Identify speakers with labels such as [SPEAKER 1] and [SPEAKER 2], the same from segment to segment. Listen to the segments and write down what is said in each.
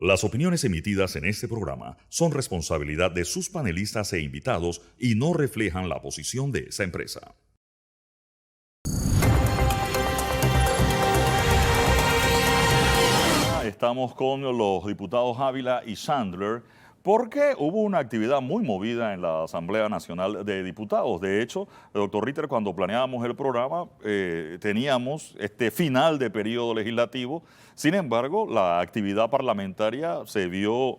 [SPEAKER 1] Las opiniones emitidas en este programa son responsabilidad de sus panelistas e invitados y no reflejan la posición de esa empresa. Estamos con los diputados Ávila y Sandler porque hubo una actividad muy movida en la Asamblea Nacional de Diputados. De hecho, doctor Ritter, cuando planeábamos el programa, teníamos este final de periodo legislativo. Sin embargo, la actividad parlamentaria se vio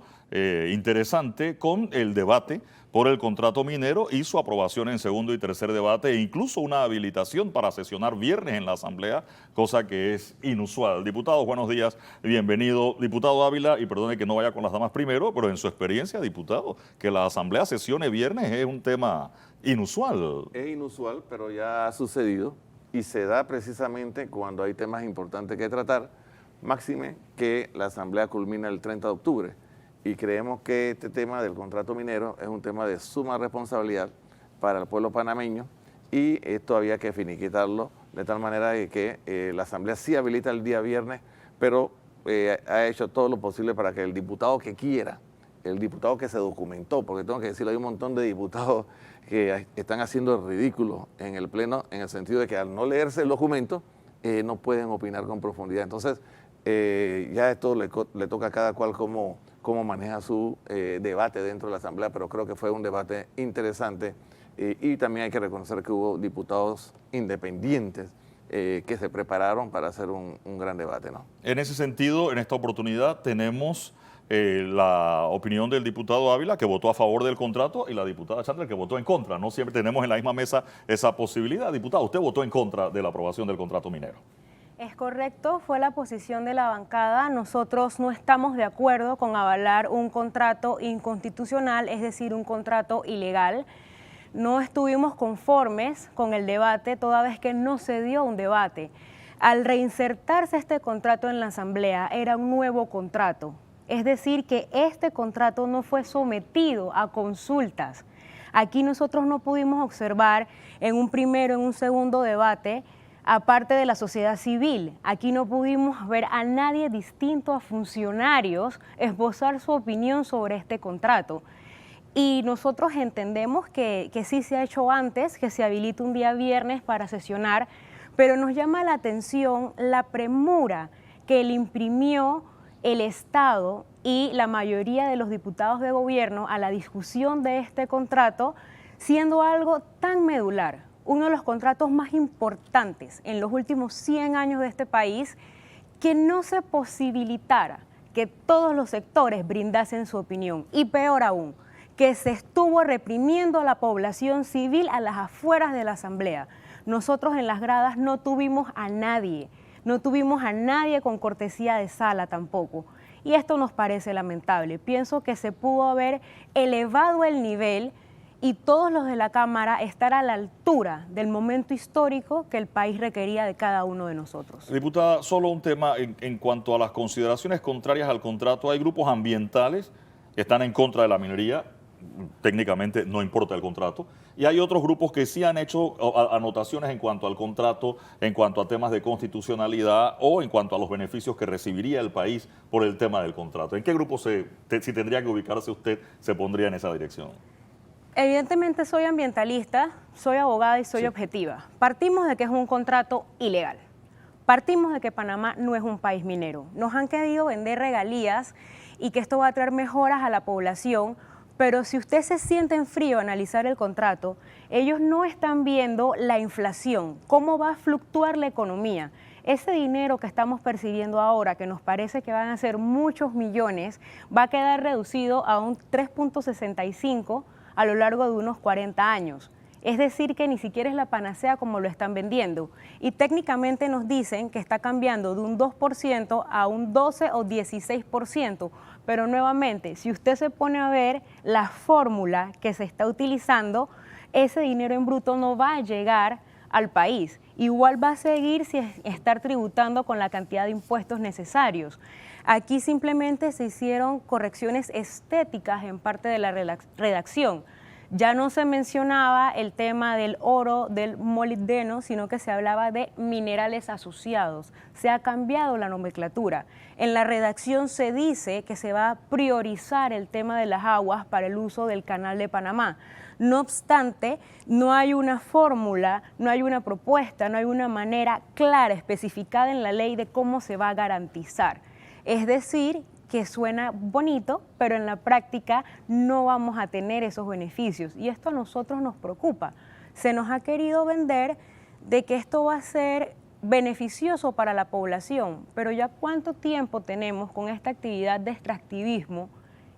[SPEAKER 1] interesante con el debate por el contrato minero y su aprobación en segundo y tercer debate e incluso una habilitación para sesionar viernes en la Asamblea, cosa que es inusual. Diputados, buenos días, bienvenido. Diputado Ávila, y perdone que no vaya con las damas primero, pero en su experiencia, diputado, que la Asamblea sesione viernes es un tema inusual.
[SPEAKER 2] Es inusual, pero ya ha sucedido y se da precisamente cuando hay temas importantes que tratar, máxime que la Asamblea culmina el 30 de octubre. Y creemos que este tema del contrato minero es un tema de suma responsabilidad para el pueblo panameño y esto había que finiquitarlo de tal manera de que la Asamblea sí habilita el día viernes, pero ha hecho todo lo posible para que el diputado que quiera, el diputado que se documentó, porque tengo que decirlo, hay un montón de diputados que están haciendo el ridículo en el Pleno, en el sentido de que al no leerse el documento no pueden opinar con profundidad. Entonces, ya esto le toca a cada cual cómo maneja su debate dentro de la Asamblea, pero creo que fue un debate interesante y también hay que reconocer que hubo diputados independientes que se prepararon para hacer un gran debate, ¿no?
[SPEAKER 1] En ese sentido, en esta oportunidad tenemos la opinión del diputado Ávila, que votó a favor del contrato, y la diputada Chandler, que votó en contra. No siempre tenemos en la misma mesa esa posibilidad. Diputado, usted votó en contra de la aprobación del contrato minero.
[SPEAKER 3] Es correcto, fue la posición de la bancada. Nosotros no estamos de acuerdo con avalar un contrato inconstitucional, es decir, un contrato ilegal. No estuvimos conformes con el debate, toda vez que no se dio un debate. Al reinsertarse este contrato en la Asamblea, era un nuevo contrato. Es decir, que este contrato no fue sometido a consultas. Aquí nosotros no pudimos observar en un primero, en un segundo debate, aparte de la sociedad civil. Aquí no pudimos ver a nadie distinto a funcionarios esbozar su opinión sobre este contrato. Y nosotros entendemos que sí se ha hecho antes, que se habilita un día viernes para sesionar, pero nos llama la atención la premura que le imprimió el Estado y la mayoría de los diputados de gobierno a la discusión de este contrato, siendo algo tan medular, uno de los contratos más importantes en los últimos 100 años de este país, que no se posibilitara que todos los sectores brindasen su opinión. Y peor aún, que se estuvo reprimiendo a la población civil a las afueras de la Asamblea. Nosotros en las gradas no tuvimos a nadie con cortesía de sala tampoco. Y esto nos parece lamentable. Pienso que se pudo haber elevado el nivel y todos los de la Cámara estar a la altura del momento histórico que el país requería de cada uno de nosotros.
[SPEAKER 1] Diputada, solo un tema en cuanto a las consideraciones contrarias al contrato. Hay grupos ambientales que están en contra de la minería, técnicamente no importa el contrato, y hay otros grupos que sí han hecho anotaciones en cuanto al contrato, en cuanto a temas de constitucionalidad o en cuanto a los beneficios que recibiría el país por el tema del contrato. ¿En qué grupo, si tendría que ubicarse usted, se pondría en esa dirección?
[SPEAKER 3] Evidentemente soy ambientalista, soy abogada y soy objetiva. Partimos de que es un contrato ilegal. Partimos de que Panamá no es un país minero. Nos han querido vender regalías y que esto va a traer mejoras a la población, pero si usted se siente en frío a analizar el contrato, ellos no están viendo la inflación, cómo va a fluctuar la economía. Ese dinero que estamos percibiendo ahora, que nos parece que van a ser muchos millones, va a quedar reducido a un 3.65 a lo largo de unos 40 años. Es decir, que ni siquiera es la panacea como lo están vendiendo. Y técnicamente nos dicen que está cambiando de un 2% a un 12 o 16%. Pero nuevamente, si usted se pone a ver la fórmula que se está utilizando, ese dinero en bruto no va a llegar al país. Igual va a seguir sin estar tributando con la cantidad de impuestos necesarios. Aquí simplemente se hicieron correcciones estéticas en parte de la redacción. Ya no se mencionaba el tema del oro, del molibdeno, sino que se hablaba de minerales asociados. Se ha cambiado la nomenclatura. En la redacción se dice que se va a priorizar el tema de las aguas para el uso del Canal de Panamá. No obstante, no hay una fórmula, no hay una propuesta, no hay una manera clara, especificada en la ley de cómo se va a garantizar. Es decir, que suena bonito, pero en la práctica no vamos a tener esos beneficios. Y esto a nosotros nos preocupa. Se nos ha querido vender de que esto va a ser beneficioso para la población, pero ya cuánto tiempo tenemos con esta actividad de extractivismo,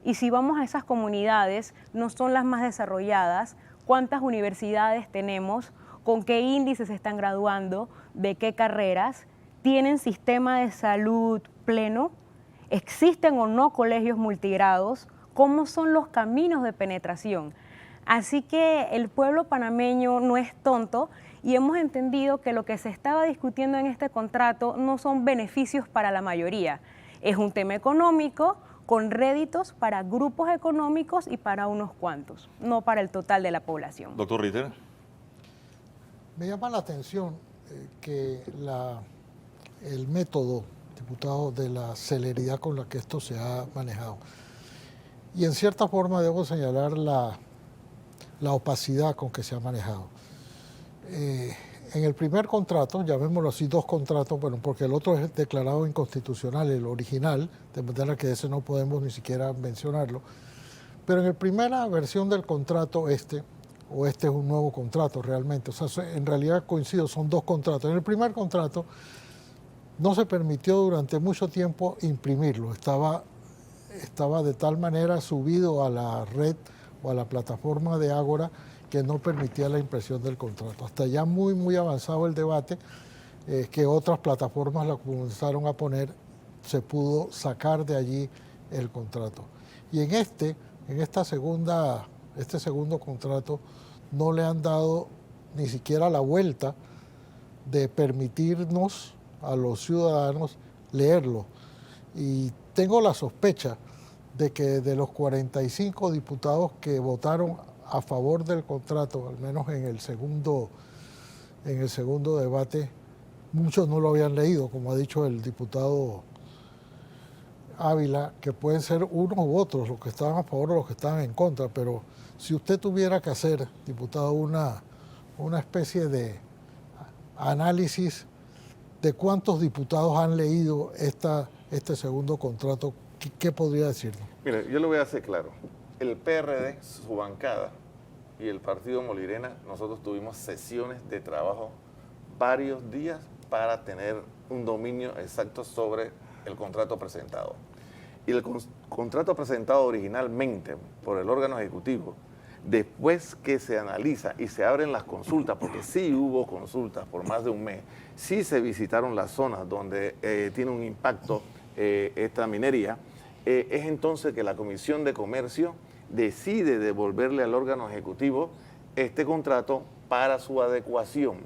[SPEAKER 3] y si vamos a esas comunidades, no son las más desarrolladas, cuántas universidades tenemos, con qué índices se están graduando, de qué carreras, tienen sistema de salud pleno, existen o no colegios multigrados, cómo son los caminos de penetración. Así que el pueblo panameño no es tonto y hemos entendido que lo que se estaba discutiendo en este contrato no son beneficios para la mayoría. Es un tema económico con réditos para grupos económicos y para unos cuantos, no para el total de la población.
[SPEAKER 1] Doctor Ritter.
[SPEAKER 4] Me llama la atención que el método, diputado, de la celeridad con la que esto se ha manejado. Y en cierta forma debo señalar la opacidad con que se ha manejado. En el primer contrato, llamémoslo así, dos contratos, bueno, porque el otro es declarado inconstitucional, el original, de manera que ese no podemos ni siquiera mencionarlo. Pero en la primera versión del contrato este es un nuevo contrato realmente, o sea, en realidad coincido, son dos contratos. En el primer contrato no se permitió durante mucho tiempo imprimirlo, estaba de tal manera subido a la red o a la plataforma de Ágora que no permitía la impresión del contrato. Hasta ya muy avanzado el debate, que otras plataformas la comenzaron a poner, se pudo sacar de allí el contrato. Y en este segundo contrato no le han dado ni siquiera la vuelta de permitirnos a los ciudadanos leerlo. Y tengo la sospecha de que de los 45 diputados que votaron a favor del contrato, al menos en el segundo debate, muchos no lo habían leído, como ha dicho el diputado Ávila, que pueden ser unos u otros, los que estaban a favor o los que estaban en contra, pero si usted tuviera que hacer, diputado, una especie de análisis de cuántos diputados han leído este segundo contrato, ¿qué podría decirnos?
[SPEAKER 2] Mire, yo le voy a hacer claro. El PRD, su bancada, y el partido Molirena, nosotros tuvimos sesiones de trabajo varios días para tener un dominio exacto sobre el contrato presentado. Y el contrato presentado originalmente por el órgano ejecutivo, después que se analiza y se abren las consultas, porque sí hubo consultas por más de un mes, sí se visitaron las zonas donde tiene un impacto esta minería, es entonces que la Comisión de Comercio decide devolverle al órgano ejecutivo este contrato para su adecuación.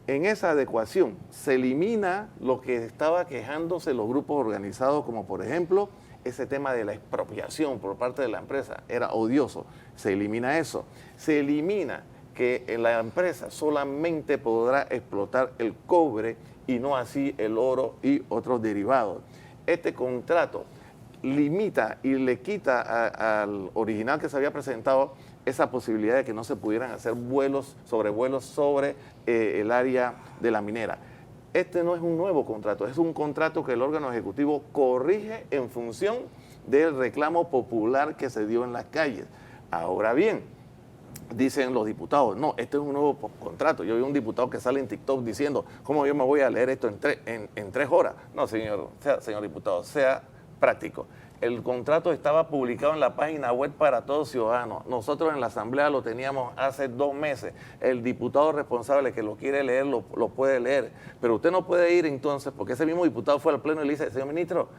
[SPEAKER 2] En esa adecuación se elimina lo que estaba quejándose los grupos organizados, como por ejemplo ese tema de la expropiación por parte de la empresa, era odioso, se elimina eso. Se elimina que la empresa solamente podrá explotar el cobre y no así el oro y otros derivados. Este contrato limita y le quita al original que se había presentado esa posibilidad de que no se pudieran hacer vuelos sobre el área de la minera. Este no es un nuevo contrato, es un contrato que el órgano ejecutivo corrige en función del reclamo popular que se dio en las calles. Ahora bien, dicen los diputados, no, este es un nuevo contrato. Yo vi un diputado que sale en TikTok diciendo, ¿cómo yo me voy a leer esto en 3 horas? No, señor diputado, sea práctico. El contrato estaba publicado en la página web para todos ciudadanos. Nosotros en la Asamblea lo teníamos hace 2 meses. El diputado responsable que lo quiere leer, lo puede leer. Pero usted no puede ir entonces, porque ese mismo diputado fue al pleno y le dice, señor ministro,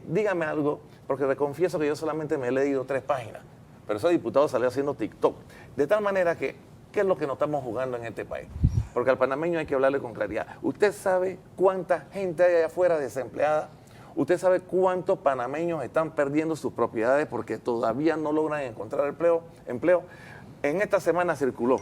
[SPEAKER 2] dígame algo, porque le confieso que yo solamente me he leído 3 páginas. Pero ese diputado salió haciendo TikTok. De tal manera que, ¿qué es lo que nos estamos jugando en este país? Porque al panameño hay que hablarle con claridad. ¿Usted sabe cuánta gente hay allá afuera desempleada? ¿Usted sabe cuántos panameños están perdiendo sus propiedades porque todavía no logran encontrar empleo? En esta semana circuló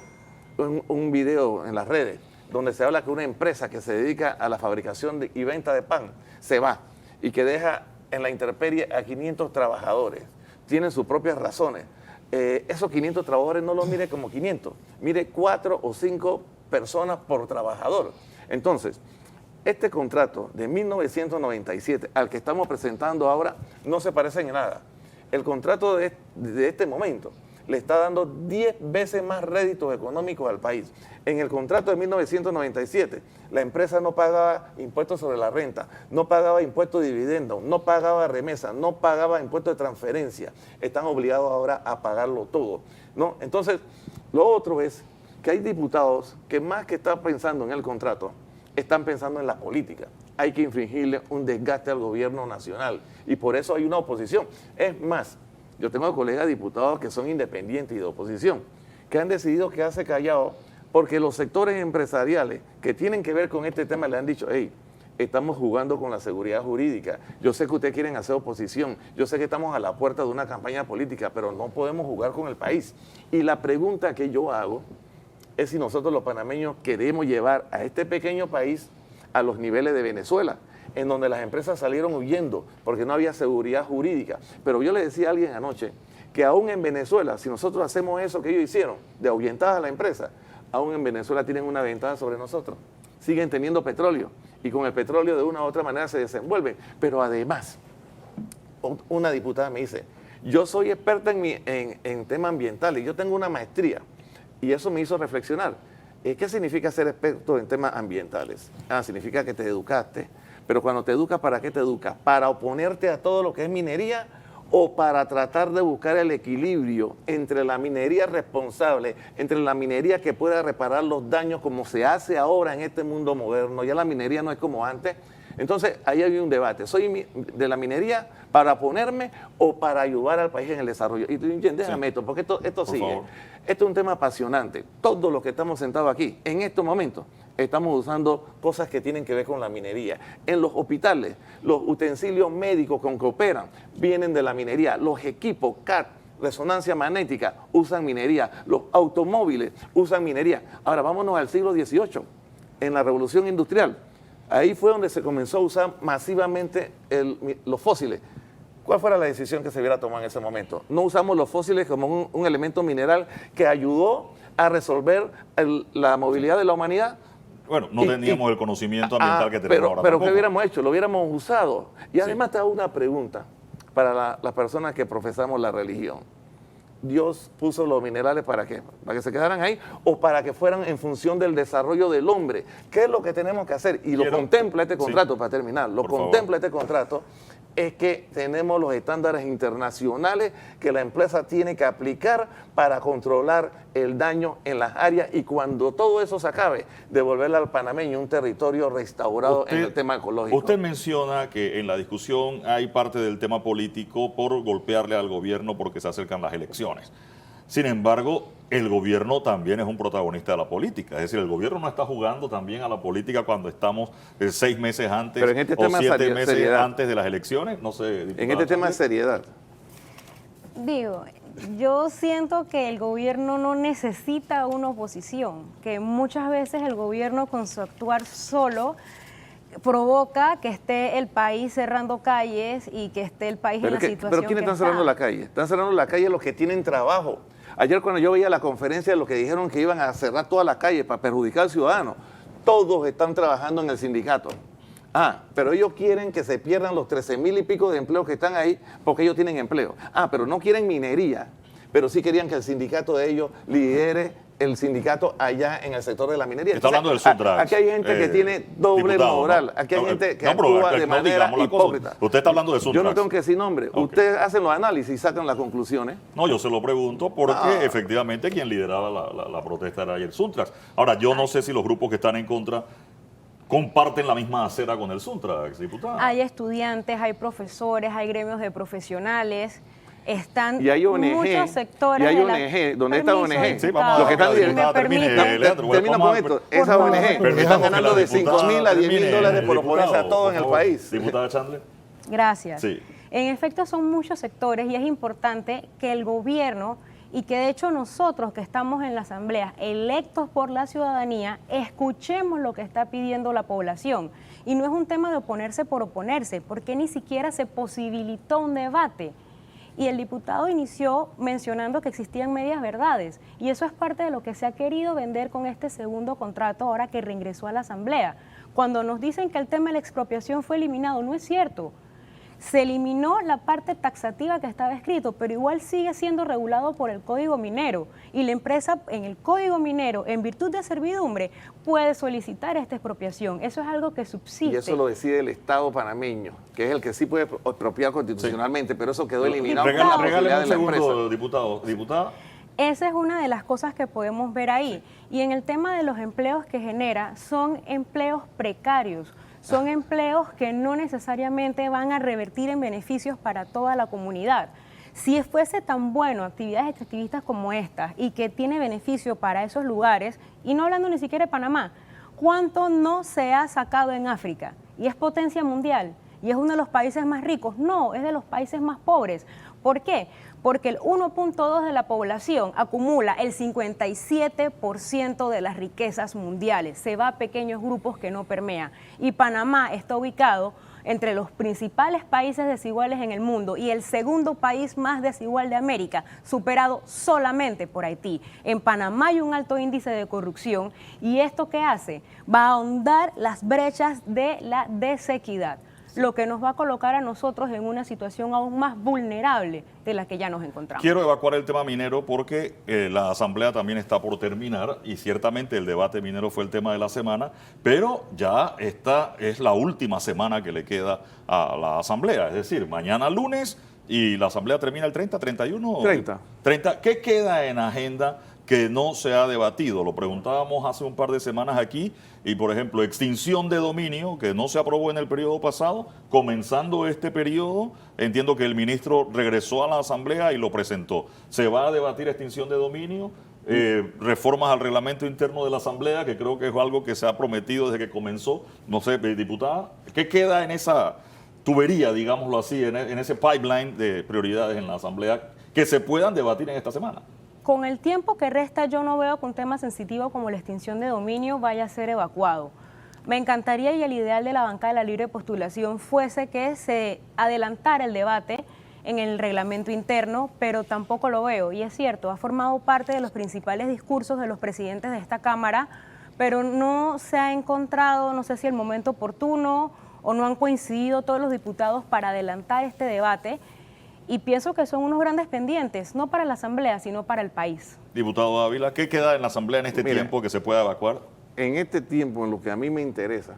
[SPEAKER 2] un video en las redes donde se habla que una empresa que se dedica a la fabricación y venta de pan se va y que deja en la intemperie a 500 trabajadores. Tienen sus propias razones. Esos 500 trabajadores no los mire como 500, mire 4 o 5 personas por trabajador. Entonces, este contrato de 1997 al que estamos presentando ahora no se parece en nada. El contrato de este momento le está dando 10 veces más réditos económicos al país. En el contrato de 1997, la empresa no pagaba impuestos sobre la renta, no pagaba impuestos de dividendos, no pagaba remesa, no pagaba impuestos de transferencia. Están obligados ahora a pagarlo todo, ¿no? Entonces, lo otro es que hay diputados que más que estar pensando en el contrato, están pensando en la política. Hay que infringirle un desgaste al gobierno nacional y por eso hay una oposición. Es más, yo tengo colegas diputados que son independientes y de oposición, que han decidido quedarse callados porque los sectores empresariales que tienen que ver con este tema le han dicho, hey, estamos jugando con la seguridad jurídica. Yo sé que ustedes quieren hacer oposición, yo sé que estamos a la puerta de una campaña política, pero no podemos jugar con el país. Y la pregunta que yo hago es si nosotros los panameños queremos llevar a este pequeño país a los niveles de Venezuela, en donde las empresas salieron huyendo porque no había seguridad jurídica. Pero yo le decía a alguien anoche que aún en Venezuela, si nosotros hacemos eso que ellos hicieron, de ahuyentar a la empresa, aún en Venezuela tienen una ventaja sobre nosotros. Siguen teniendo petróleo y con el petróleo de una u otra manera se desenvuelven. Pero además, una diputada me dice, yo soy experta en temas ambientales, yo tengo una maestría y eso me hizo reflexionar. ¿Qué significa ser experto en temas ambientales? Significa que te educaste, pero cuando te educas, ¿para qué te educas? ¿Para oponerte a todo lo que es minería o para tratar de buscar el equilibrio entre la minería responsable, entre la minería que pueda reparar los daños como se hace ahora en este mundo moderno? Ya la minería no es como antes. Entonces, ahí hay un debate. ¿Soy de la minería para oponerme o para ayudar al país en el desarrollo? Y déjame esto, porque esto sigue.
[SPEAKER 1] favor.
[SPEAKER 2] Esto es un tema apasionante. Todos los que estamos sentados aquí, en estos momentos, estamos usando cosas que tienen que ver con la minería. En los hospitales, los utensilios médicos con que operan vienen de la minería. Los equipos CAT, resonancia magnética, usan minería. Los automóviles usan minería. Ahora, vámonos al siglo XVIII, en la Revolución Industrial. Ahí fue donde se comenzó a usar masivamente los fósiles. ¿Cuál fuera la decisión que se hubiera tomado en ese momento? No usamos los fósiles como un elemento mineral que ayudó a resolver la movilidad de la humanidad.
[SPEAKER 1] Bueno, no teníamos el conocimiento ambiental que tenemos ahora.
[SPEAKER 2] Pero
[SPEAKER 1] tampoco.
[SPEAKER 2] ¿qué hubiéramos hecho? Lo hubiéramos usado. Y además te hago una pregunta para las personas que profesamos la religión. ¿Dios puso los minerales para qué? ¿Para que se quedaran ahí o para que fueran en función del desarrollo del hombre? ¿Qué es lo que tenemos que hacer? Y lo contempla este contrato, para terminar, lo contempla este contrato, es que tenemos los estándares internacionales que la empresa tiene que aplicar para controlar el daño en las áreas y cuando todo eso se acabe, devolverle al panameño un territorio restaurado en el tema ecológico.
[SPEAKER 1] Usted menciona que en la discusión hay parte del tema político por golpearle al gobierno porque se acercan las elecciones. Sin embargo, el gobierno también es un protagonista de la política. Es decir, el gobierno no está jugando también a la política cuando estamos 6 meses antes
[SPEAKER 2] pero en este
[SPEAKER 1] o
[SPEAKER 2] tema
[SPEAKER 1] 7 meses
[SPEAKER 2] seriedad.
[SPEAKER 1] antes de las elecciones. No sé,
[SPEAKER 2] En este tema de seriedad.
[SPEAKER 3] Digo, yo siento que el gobierno no necesita una oposición, que muchas veces el gobierno con su actuar solo provoca que esté el país cerrando calles y que esté el país en la situación
[SPEAKER 2] Pero ¿quiénes están cerrando la calle? Están cerrando la calle los que tienen trabajo. Ayer cuando yo veía la conferencia de los que dijeron que iban a cerrar todas las calles para perjudicar al ciudadano, todos están trabajando en el sindicato. Pero ellos quieren que se pierdan los 13,000 y pico de empleos que están ahí porque ellos tienen empleo. Pero no quieren minería, pero sí querían que el sindicato de ellos lidere el sindicato allá en el sector de la minería.
[SPEAKER 1] Está hablando del Suntrax.
[SPEAKER 2] Aquí hay gente que tiene doble moral, ¿no? Aquí hay gente que actúa de manera hipócrita.
[SPEAKER 1] Usted está hablando de Suntrax.
[SPEAKER 2] Yo no tengo que decir nombre. Okay. Ustedes hacen los análisis y sacan las conclusiones.
[SPEAKER 1] No, yo se lo pregunto porque efectivamente quien lideraba la protesta era el Suntrax. Ahora, yo no sé si los grupos que están en contra comparten la misma acera con el Suntrax, diputada.
[SPEAKER 3] Hay estudiantes, hay profesores, hay gremios de profesionales. Están
[SPEAKER 2] y hay ONG,
[SPEAKER 3] muchos sectores.
[SPEAKER 2] Y hay ONG. ¿Dónde está ONG?
[SPEAKER 1] Sí, vamos
[SPEAKER 2] los que están
[SPEAKER 1] termino
[SPEAKER 2] con esto. Esa ONG están ganando de 5,000 a 10,000 dólares por oponerse a todo en el país.
[SPEAKER 1] Diputada Chandler.
[SPEAKER 3] Gracias.
[SPEAKER 1] Sí.
[SPEAKER 3] En efecto, son muchos sectores y es importante que el gobierno y que de hecho nosotros que estamos en la Asamblea, electos por la ciudadanía, escuchemos lo que está pidiendo la población. Y no es un tema de oponerse por oponerse, porque ni siquiera se posibilitó un debate. Y el diputado inició mencionando que existían medias verdades, y eso es parte de lo que se ha querido vender con este segundo contrato ahora que reingresó a la Asamblea. Cuando nos dicen que el tema de la expropiación fue eliminado, no es cierto. Se eliminó la parte taxativa que estaba escrito, pero igual sigue siendo regulado por el Código Minero, y la empresa en el Código Minero, en virtud de servidumbre, puede solicitar esta expropiación. Eso es algo que subsiste.
[SPEAKER 2] Y eso lo decide el Estado panameño, que es el que sí puede expropiar constitucionalmente, pero eso quedó eliminado por la
[SPEAKER 1] Regáleme
[SPEAKER 2] posibilidad
[SPEAKER 1] un
[SPEAKER 2] de la empresa.
[SPEAKER 1] segundo, diputado. Diputada.
[SPEAKER 3] Esa es una de las cosas que podemos ver ahí. Y en el tema de los empleos que genera, son empleos precarios, son empleos que no necesariamente van a revertir en beneficios para toda la comunidad. Si fuese tan bueno actividades extractivistas como estas y que tiene beneficio para esos lugares, y no hablando ni siquiera de Panamá, ¿cuánto no se ha sacado en África? Y es potencia mundial, y es uno de los países más ricos. No, es de los países más pobres. ¿Por qué? Porque el 1.2 de la población acumula el 57% de las riquezas mundiales. Se va a pequeños grupos que no permean. Y Panamá está ubicado entre los principales países desiguales en el mundo y el segundo país más desigual de América, superado solamente por Haití. En Panamá hay un alto índice de corrupción, y ¿esto qué hace? Va a ahondar las brechas de la desequidad, lo que nos va a colocar a nosotros en una situación aún más vulnerable de la que ya nos encontramos.
[SPEAKER 1] Quiero evacuar el tema minero porque la Asamblea también está por terminar, y ciertamente el debate minero fue el tema de la semana, pero ya esta es la última semana que le queda a la Asamblea, es decir, mañana lunes, y la Asamblea termina el 30, 31. 30. ¿Qué queda en agenda que no se ha debatido? Lo preguntábamos hace un par de semanas aquí, y por ejemplo, extinción de dominio, que no se aprobó en el periodo pasado, comenzando este periodo, entiendo que el ministro regresó a la Asamblea y lo presentó. ¿Se va a debatir extinción de dominio? Reformas al reglamento interno de la Asamblea, que creo que es algo que se ha prometido desde que comenzó. No sé, diputada, ¿qué queda en esa tubería, digámoslo así, en ese pipeline de prioridades en la Asamblea que se puedan debatir en esta semana?
[SPEAKER 3] Con el tiempo que resta, yo no veo que un tema sensitivo como la extinción de dominio vaya a ser evacuado. Me encantaría, y el ideal de la bancada de la libre postulación fuese que se adelantara el debate en el reglamento interno, pero tampoco lo veo. Y es cierto, ha formado parte de los principales discursos de los presidentes de esta Cámara, pero no se ha encontrado, no sé si el momento oportuno, o no han coincidido todos los diputados para adelantar este debate. Y pienso que son unos grandes pendientes, no para la Asamblea, sino para el país.
[SPEAKER 1] Diputado Ávila, ¿qué queda en la Asamblea en este tiempo que se pueda evacuar?
[SPEAKER 2] En este tiempo, en lo que a mí me interesa,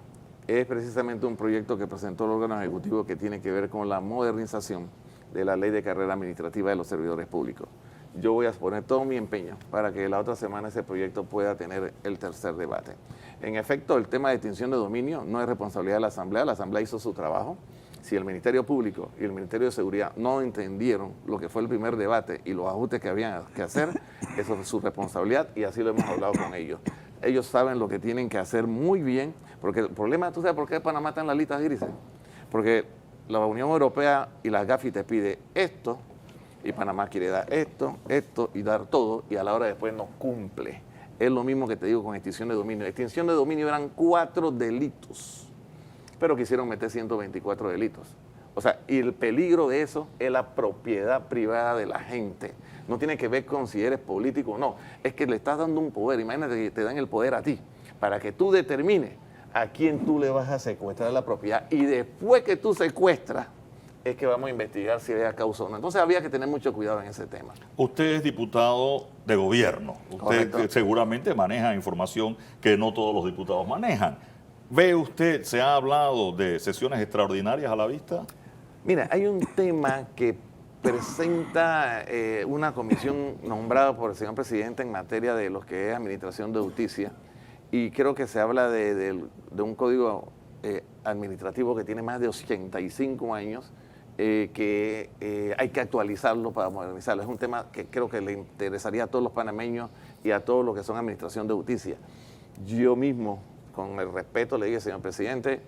[SPEAKER 2] es precisamente un proyecto que presentó el órgano ejecutivo que tiene que ver con la modernización de la ley de carrera administrativa de los servidores públicos. Yo voy a poner todo mi empeño para que la otra semana ese proyecto pueda tener el tercer debate. En efecto, el tema de extinción de dominio no es responsabilidad de la Asamblea hizo su trabajo. Si el Ministerio Público y el Ministerio de Seguridad no entendieron lo que fue el primer debate y los ajustes que habían que hacer, eso es su responsabilidad, y así lo hemos hablado con ellos. Ellos saben lo que tienen que hacer muy bien, porque el problema, ¿tú sabes por qué Panamá está en las listas grises? Porque la Unión Europea y la GAFI te pide esto, y Panamá quiere dar esto y dar todo, y a la hora después no cumple. Es lo mismo que te digo con extinción de dominio. Extinción de dominio eran 4 delitos. Pero quisieron meter 124 delitos. O sea, y el peligro de eso es la propiedad privada de la gente. No tiene que ver con si eres político o no. Es que le estás dando un poder. Imagínate que te dan el poder a ti para que tú determines a quién tú le vas a secuestrar la propiedad. Y después que tú secuestras, es que vamos a investigar si hay causa o no. Entonces había que tener mucho cuidado en ese tema.
[SPEAKER 1] Usted es diputado de gobierno. Usted seguramente maneja información que no todos los diputados manejan. ¿Ve usted, se ha hablado de sesiones extraordinarias a la vista?
[SPEAKER 2] Mira, hay un tema que presenta una comisión nombrada por el señor presidente en materia de lo que es administración de justicia, y creo que se habla de un código administrativo que tiene más de 85 años, que hay que actualizarlo para modernizarlo. Es un tema que creo que le interesaría a todos los panameños y a todos los que son administración de justicia. Yo mismo, con el respeto, le dije, señor presidente,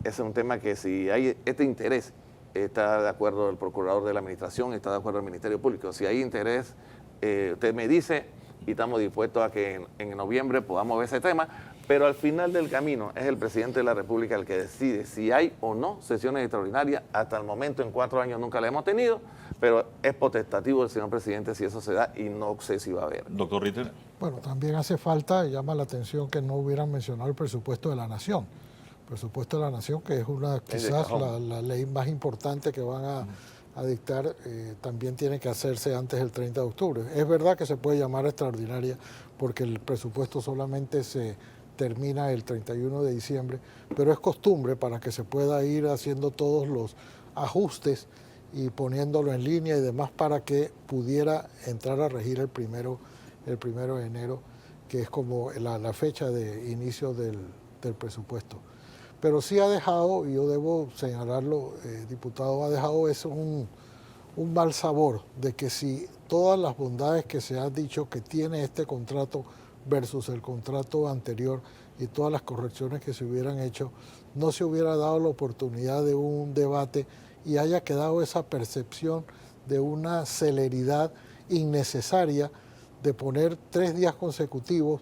[SPEAKER 2] ese es un tema que si hay este interés, está de acuerdo el procurador de la administración, está de acuerdo el Ministerio Público. Si hay interés, usted me dice y estamos dispuestos a que en noviembre podamos ver ese tema, pero al final del camino es el presidente de la República el que decide si hay o no sesiones extraordinarias. Hasta el momento, en 4 años, nunca la hemos tenido, pero es potestativo del señor presidente si eso se da y no sé si va a haber.
[SPEAKER 1] Doctor Ritter.
[SPEAKER 4] Bueno, también hace falta, llama la atención que no hubieran mencionado el presupuesto de la Nación. El presupuesto de la Nación, que es quizás la ley más importante que van a dictar, también tiene que hacerse antes del 30 de octubre. Es verdad que se puede llamar extraordinaria porque el presupuesto solamente se termina el 31 de diciembre, pero es costumbre para que se pueda ir haciendo todos los ajustes y poniéndolo en línea y demás para que pudiera entrar a regir el primero de enero, que es como la fecha de inicio del presupuesto. Pero sí ha dejado, y yo debo señalarlo, diputado, ha dejado eso un mal sabor de que si todas las bondades que se han dicho que tiene este contrato versus el contrato anterior y todas las correcciones que se hubieran hecho, no se hubiera dado la oportunidad de un debate y haya quedado esa percepción de una celeridad innecesaria de poner 3 días consecutivos,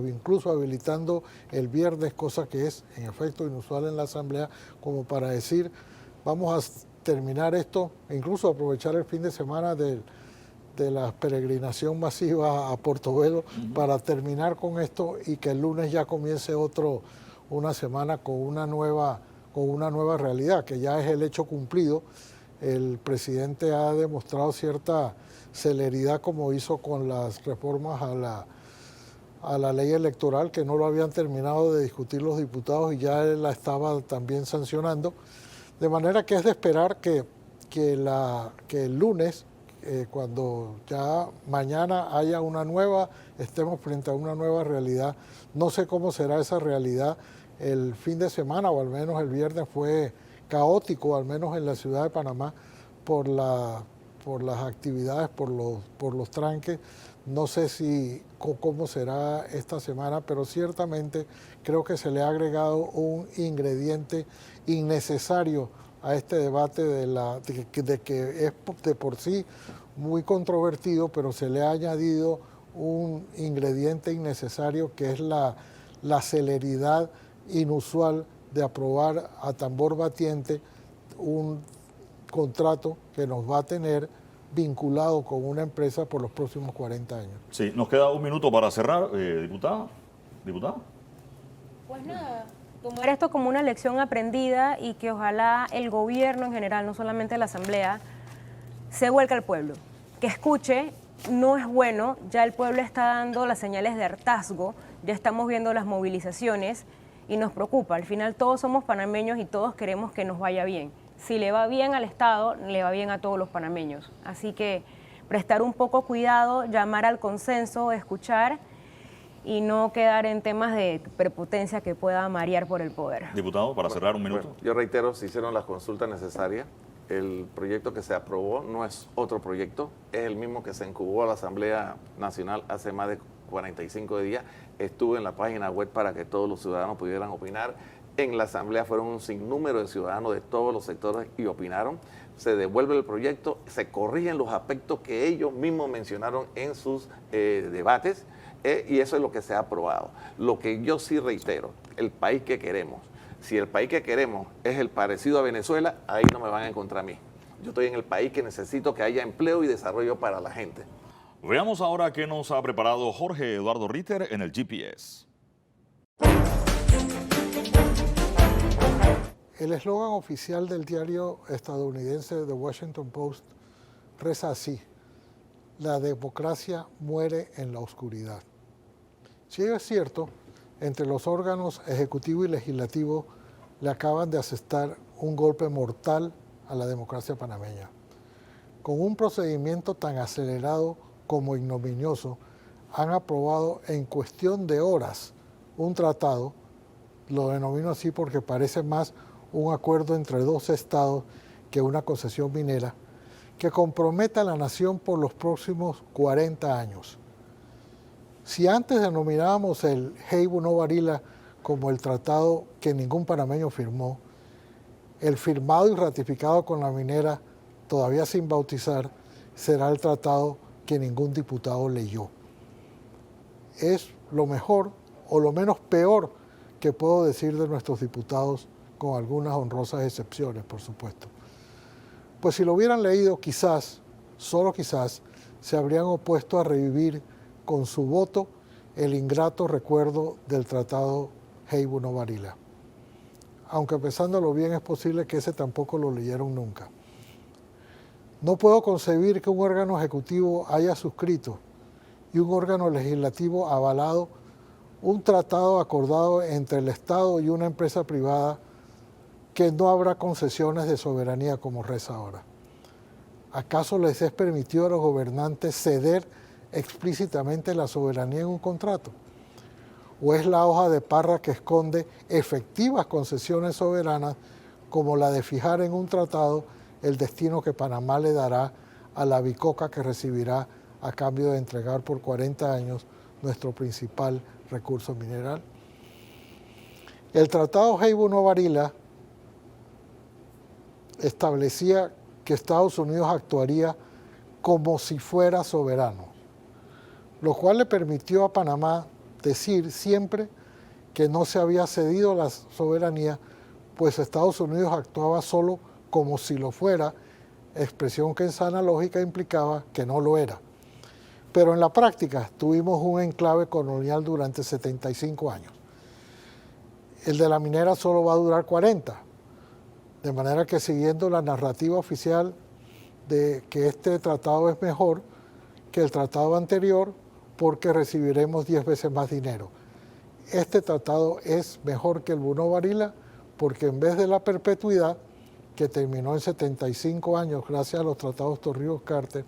[SPEAKER 4] incluso habilitando el viernes, cosa que es en efecto inusual en la Asamblea, como para decir, vamos a terminar esto, e incluso aprovechar el fin de semana de la peregrinación masiva a Portobelo para terminar con esto y que el lunes ya comience una semana con una nueva realidad, que ya es el hecho cumplido. El presidente ha demostrado cierta celeridad como hizo con las reformas a la ley electoral, que no lo habían terminado de discutir los diputados y ya él la estaba también sancionando. De manera que es de esperar que el lunes, cuando ya mañana haya estemos frente a una nueva realidad. No sé cómo será esa realidad. El fin de semana, o al menos el viernes, fue caótico, al menos en la ciudad de Panamá, por las actividades, por los tranques. No sé cómo será esta semana, pero ciertamente creo que se le ha agregado un ingrediente innecesario a este debate de que es de por sí muy controvertido, pero se le ha añadido un ingrediente innecesario que es la celeridad inusual de aprobar a tambor batiente un contrato que nos va a tener vinculado con una empresa por los próximos 40 años.
[SPEAKER 1] Sí, nos queda un minuto para cerrar, diputada. ¿Diputada?
[SPEAKER 3] Pues nada, tomar esto como una lección aprendida y que ojalá el gobierno en general, no solamente la Asamblea, se vuelque al pueblo, que escuche. No es bueno, ya el pueblo está dando las señales de hartazgo, ya estamos viendo las movilizaciones y nos preocupa. Al final todos somos panameños y todos queremos que nos vaya bien. Si le va bien al Estado, le va bien a todos los panameños. Así que prestar un poco cuidado, llamar al consenso, escuchar y no quedar en temas de prepotencia que pueda marear por el poder.
[SPEAKER 1] Diputado, para cerrar un minuto.
[SPEAKER 2] Bueno, yo reitero, se hicieron las consultas necesarias. El proyecto que se aprobó no es otro proyecto, es el mismo que se incubó a la Asamblea Nacional hace más de 45 días. Estuve en la página web para que todos los ciudadanos pudieran opinar. En la Asamblea fueron un sinnúmero de ciudadanos de todos los sectores y opinaron. Se devuelve el proyecto, se corrigen los aspectos que ellos mismos mencionaron en sus debates y eso es lo que se ha aprobado. Lo que yo sí reitero, el país que queremos. Si el país que queremos es el parecido a Venezuela, ahí no me van a encontrar a mí. Yo estoy en el país que necesito que haya empleo y desarrollo para la gente.
[SPEAKER 1] Veamos ahora qué nos ha preparado Jorge Eduardo Ritter en el GPS.
[SPEAKER 4] El eslogan oficial del diario estadounidense The Washington Post reza así: la democracia muere en la oscuridad. Si ello es cierto, entre los órganos ejecutivo y legislativo le acaban de asestar un golpe mortal a la democracia panameña. Con un procedimiento tan acelerado como ignominioso, han aprobado en cuestión de horas un tratado, lo denomino así porque parece más un acuerdo entre 2 estados que una concesión minera, que compromete a la nación por los próximos 40 años. Si antes denominábamos el Heibo no Varila como el tratado que ningún panameño firmó, el firmado y ratificado con la minera, todavía sin bautizar, será el tratado que ningún diputado leyó. Es lo mejor o lo menos peor que puedo decir de nuestros diputados, con algunas honrosas excepciones, por supuesto. Pues si lo hubieran leído, quizás, solo quizás, se habrían opuesto a revivir con su voto el ingrato recuerdo del Tratado Heybu-Novarila. Aunque pensándolo bien, es posible que ese tampoco lo leyeron nunca. No puedo concebir que un órgano ejecutivo haya suscrito y un órgano legislativo avalado un tratado acordado entre el Estado y una empresa privada que no habrá concesiones de soberanía como reza ahora. ¿Acaso les es permitido a los gobernantes ceder explícitamente la soberanía en un contrato? ¿O es la hoja de parra que esconde efectivas concesiones soberanas como la de fijar en un tratado el destino que Panamá le dará a la bicoca que recibirá a cambio de entregar por 40 años nuestro principal recurso mineral? El Tratado Heybu-Novarila establecía que Estados Unidos actuaría como si fuera soberano, lo cual le permitió a Panamá decir siempre que no se había cedido la soberanía, pues Estados Unidos actuaba solo como si lo fuera, expresión que en sana lógica implicaba que no lo era. Pero en la práctica tuvimos un enclave colonial durante 75 años. El de la minera solo va a durar 40, de manera que siguiendo la narrativa oficial de que este tratado es mejor que el tratado anterior porque recibiremos 10 veces más dinero. Este tratado es mejor que el Heybu-Novarila porque en vez de la perpetuidad, que terminó en 75 años gracias a los tratados Torrijos-Carter,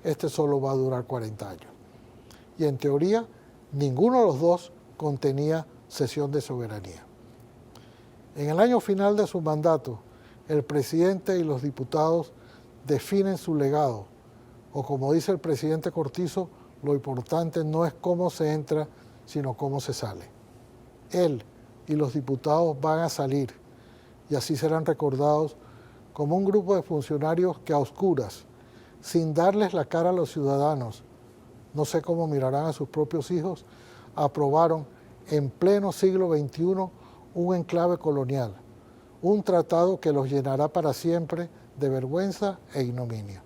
[SPEAKER 4] este solo va a durar 40 años. Y en teoría, ninguno de los dos contenía cesión de soberanía. En el año final de su mandato, el presidente y los diputados definen su legado, o como dice el presidente Cortizo, lo importante no es cómo se entra, sino cómo se sale. Él y los diputados van a salir, y así serán recordados como un grupo de funcionarios que a oscuras, sin darles la cara a los ciudadanos, no sé cómo mirarán a sus propios hijos, aprobaron en pleno siglo XXI un enclave colonial, un tratado que los llenará para siempre de vergüenza e ignominia.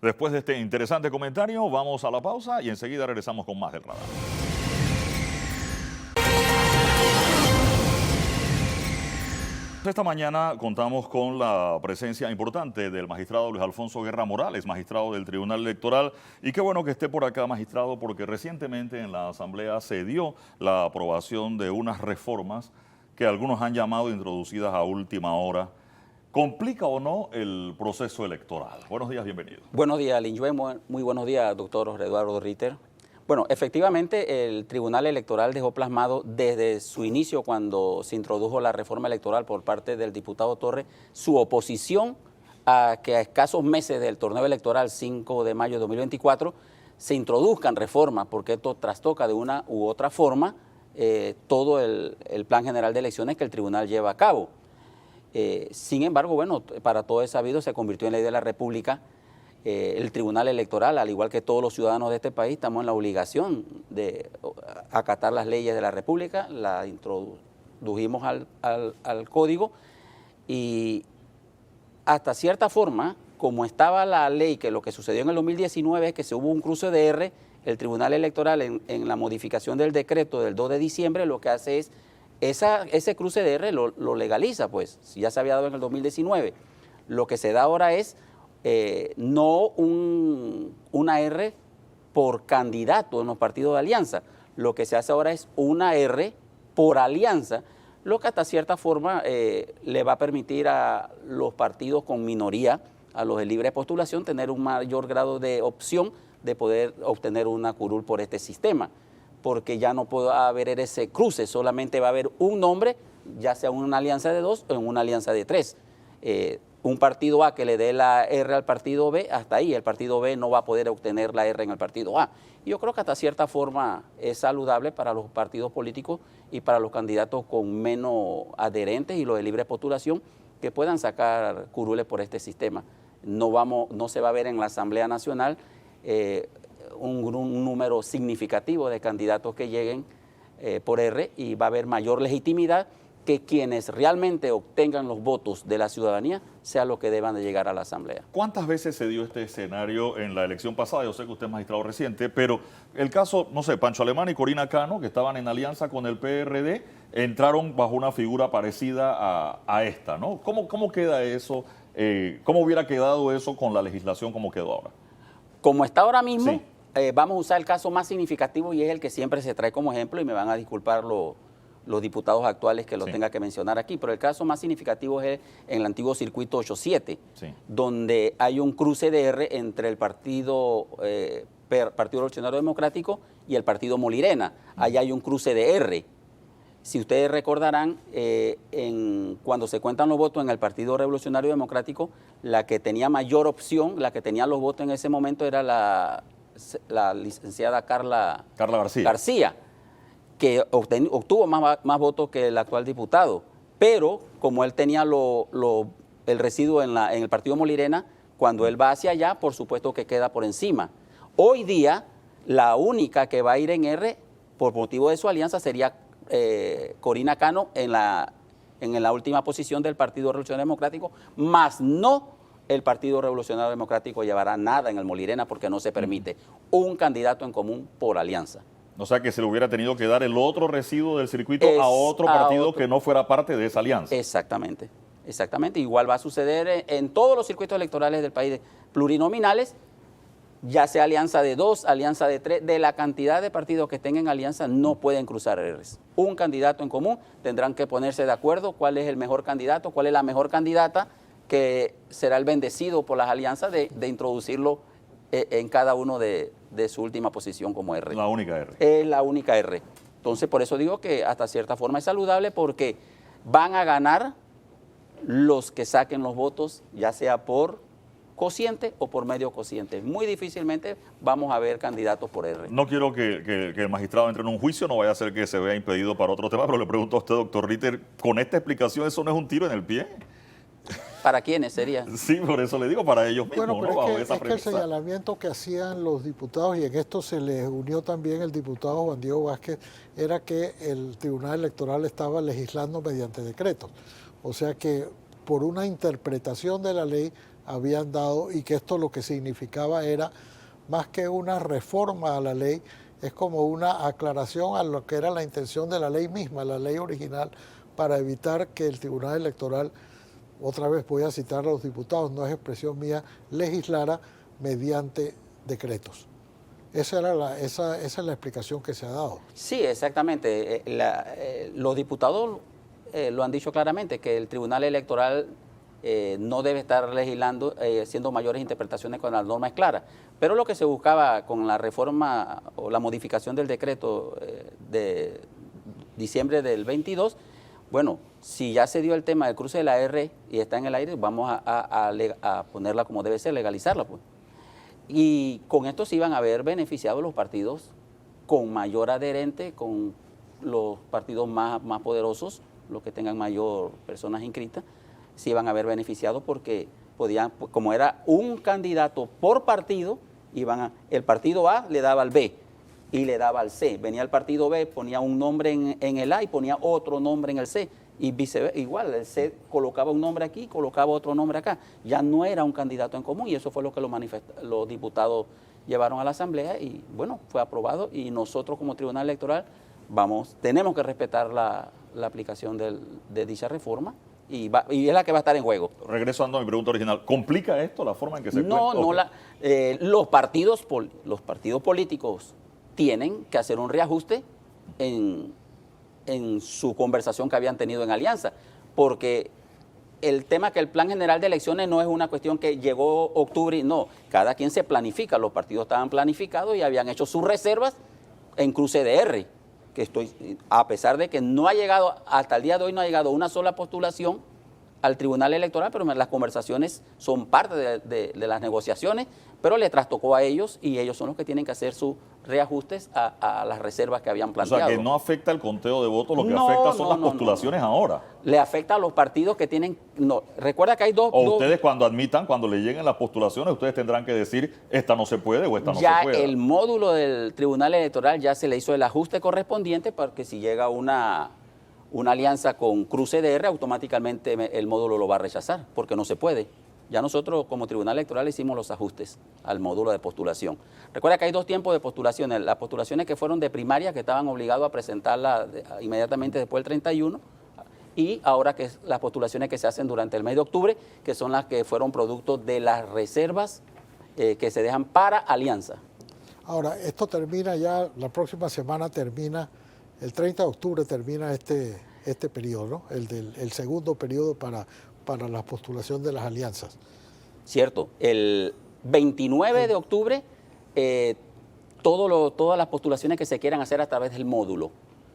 [SPEAKER 1] Después de este interesante comentario, vamos a la pausa y enseguida regresamos con más del Radar. Esta mañana contamos con la presencia importante del magistrado Luis Alfonso Guerra Morales, magistrado del Tribunal Electoral. Y qué bueno que esté por acá, magistrado, porque recientemente en la Asamblea se dio la aprobación de unas reformas que algunos han llamado introducidas a última hora. ¿Complica o no el proceso electoral? Buenos días, bienvenido.
[SPEAKER 5] Buenos días, Linjué. Muy buenos días, doctor Eduardo Ritter. Bueno, efectivamente, el Tribunal Electoral dejó plasmado desde su inicio, cuando se introdujo la reforma electoral por parte del diputado Torres, su oposición a que a escasos meses del torneo electoral 5 de mayo de 2024 se introduzcan reformas, porque esto trastoca de una u otra forma todo el plan general de elecciones que el tribunal lleva a cabo. Sin embargo, bueno, para todo es sabido, se convirtió en ley de la República. El Tribunal Electoral, al igual que todos los ciudadanos de este país, estamos en la obligación de acatar las leyes de la República, las introdujimos al código y hasta cierta forma, como estaba la ley, que lo que sucedió en el 2019 es que se hubo un cruce de R, el Tribunal Electoral en la modificación del decreto del 2 de diciembre lo que hace es ese cruce de R lo legaliza, pues, si ya se había dado en el 2019. Lo que se da ahora es no una R por candidato en los partidos de alianza. Lo que se hace ahora es una R por alianza, lo que hasta cierta forma le va a permitir a los partidos con minoría, a los de libre postulación, tener un mayor grado de opción de poder obtener una curul por este sistema, porque ya no puede haber ese cruce, solamente va a haber un nombre, ya sea en una alianza de 2 o en una alianza de 3. Un partido A que le dé la R al partido B, hasta ahí el partido B no va a poder obtener la R en el partido A. Y yo creo que hasta cierta forma es saludable para los partidos políticos y para los candidatos con menos adherentes y los de libre postulación que puedan sacar curules por este sistema. No se va a ver en la Asamblea Nacional un número significativo de candidatos que lleguen por R, y va a haber mayor legitimidad que quienes realmente obtengan los votos de la ciudadanía sea lo que deban de llegar a la Asamblea.
[SPEAKER 1] ¿Cuántas veces se dio este escenario en la elección pasada? Yo sé que usted es magistrado reciente, pero el caso, no sé, Pancho Alemán y Corina Cano, que estaban en alianza con el PRD, entraron bajo una figura parecida a esta, ¿no? ¿Cómo queda eso? ¿Cómo hubiera quedado eso con la legislación como quedó ahora?
[SPEAKER 5] Como está ahora mismo,
[SPEAKER 1] Sí.
[SPEAKER 5] Vamos a usar el caso más significativo y es el que siempre se trae como ejemplo, y me van a disculpar los diputados actuales que lo
[SPEAKER 1] Sí.
[SPEAKER 5] tenga que mencionar aquí, pero el caso más significativo es en el antiguo circuito 87,
[SPEAKER 1] Sí.
[SPEAKER 5] donde hay un cruce de R entre el Partido Revolucionario Democrático y el Partido Molirena. Allá hay un cruce de R. Si ustedes recordarán, cuando se cuentan los votos en el Partido Revolucionario Democrático, la que tenía mayor opción, la que tenía los votos en ese momento era la licenciada Carla García, que obtuvo más votos que el actual diputado. Pero como él tenía el residuo en el Partido Molirena, cuando él va hacia allá, por supuesto que queda por encima. Hoy día, la única que va a ir en R, por motivo de su alianza, sería Corina Cano en la última posición del Partido Revolucionario Democrático, más no el Partido Revolucionario Democrático llevará nada en el Molirena porque no se permite un candidato en común por alianza.
[SPEAKER 1] O sea que se le hubiera tenido que dar el otro residuo del circuito a otro partido que no fuera parte de esa alianza.
[SPEAKER 5] Exactamente, exactamente. Igual va a suceder en todos los circuitos electorales del país plurinominales, ya sea alianza de 2, alianza de 3, de la cantidad de partidos que estén en alianza no pueden cruzar Rs. Un candidato en común, tendrán que ponerse de acuerdo cuál es el mejor candidato, cuál es la mejor candidata, que será el bendecido por las alianzas de introducirlo en cada uno de su última posición como R.
[SPEAKER 1] La única R.
[SPEAKER 5] Es la única R. Entonces, por eso digo que hasta cierta forma es saludable, porque van a ganar los que saquen los votos, ya sea por cociente o por medio cociente. Muy difícilmente vamos a ver candidatos por R.
[SPEAKER 1] No quiero que el magistrado entre en un juicio, no vaya a ser que se vea impedido para otro tema, pero le pregunto a usted, doctor Ritter, con esta explicación, ¿eso no es un tiro en el pie?
[SPEAKER 5] ¿Para quiénes sería?
[SPEAKER 1] Sí, por eso le digo, para ellos mismos,
[SPEAKER 4] Bueno, pero
[SPEAKER 1] ¿no? Bajo esa
[SPEAKER 4] es que el
[SPEAKER 1] premisa.
[SPEAKER 4] señalamiento que hacían los diputados, y en esto se les unió también el diputado Juan Diego Vázquez, era que el Tribunal Electoral estaba legislando mediante decretos. O sea que por una interpretación de la ley habían dado, y que esto lo que significaba era, más que una reforma a la ley, es como una aclaración a lo que era la intención de la ley misma, la ley original, para evitar que el Tribunal Electoral, otra vez voy a citar a los diputados, no es expresión mía, legislara mediante decretos. Esa es la explicación que se ha dado.
[SPEAKER 5] Sí, exactamente. Los diputados lo han dicho claramente, que el Tribunal Electoral no debe estar legislando, haciendo mayores interpretaciones cuando la norma es clara. Pero lo que se buscaba con la reforma o la modificación del decreto de diciembre del 22, bueno, si ya se dio el tema del cruce de la R y está en el aire, vamos a ponerla como debe ser, legalizarla, pues. Y con esto sí van a haber beneficiado los partidos con mayor adherente, con los partidos más poderosos, los que tengan mayor personas inscritas, sí van a haber beneficiado porque podían, como era un candidato por partido, el partido A le daba al B y le daba al C. Venía el partido B, ponía un nombre en el A y ponía otro nombre en el C. Y viceversa, igual, el C colocaba un nombre aquí, colocaba otro nombre acá. Ya no era un candidato en común, y eso fue lo que los diputados llevaron a la Asamblea, y bueno, fue aprobado, y nosotros como Tribunal Electoral tenemos que respetar la aplicación de dicha reforma, y es la que va a estar en juego.
[SPEAKER 1] Regresando a mi pregunta original, ¿complica esto la forma en que se
[SPEAKER 5] No,
[SPEAKER 1] cuenta?
[SPEAKER 5] los partidos políticos tienen que hacer un reajuste en su conversación que habían tenido en alianza, porque el tema que el plan general de elecciones no es una cuestión que llegó octubre, no, cada quien se planifica, los partidos estaban planificados y habían hecho sus reservas en cruce de R, que a pesar de que no ha llegado, hasta el día de hoy no ha llegado una sola postulación al Tribunal Electoral, pero las conversaciones son parte de las negociaciones, pero le trastocó a ellos y ellos son los que tienen que hacer sus reajustes a las reservas que habían
[SPEAKER 1] O
[SPEAKER 5] planteado.
[SPEAKER 1] sea, que no afecta el conteo de votos, lo que
[SPEAKER 5] No,
[SPEAKER 1] afecta son
[SPEAKER 5] no,
[SPEAKER 1] las
[SPEAKER 5] no,
[SPEAKER 1] postulaciones ahora.
[SPEAKER 5] Le afecta a los partidos que tienen... No, recuerda que hay dos...
[SPEAKER 1] O ustedes cuando admitan, cuando le lleguen las postulaciones, ustedes tendrán que decir, esta no se puede o esta no
[SPEAKER 5] ya
[SPEAKER 1] se puede.
[SPEAKER 5] el módulo del Tribunal Electoral ya se le hizo el ajuste correspondiente para que si llega una alianza con Cruz CDR, automáticamente el módulo lo va a rechazar, porque no se puede. Ya nosotros como Tribunal Electoral hicimos los ajustes al módulo de postulación. Recuerda que hay dos tiempos de postulaciones. Las postulaciones que fueron de primaria, que estaban obligados a presentarla inmediatamente después del 31, y ahora que las postulaciones que se hacen durante el mes de octubre, que son las que fueron producto de las reservas que se dejan para alianza.
[SPEAKER 4] Ahora, esto termina ya, la próxima semana termina, el 30 de octubre termina este periodo, ¿no? El segundo periodo para la postulación de las alianzas.
[SPEAKER 5] Cierto, el 29 de octubre, todas las postulaciones que se quieran hacer a través del módulo.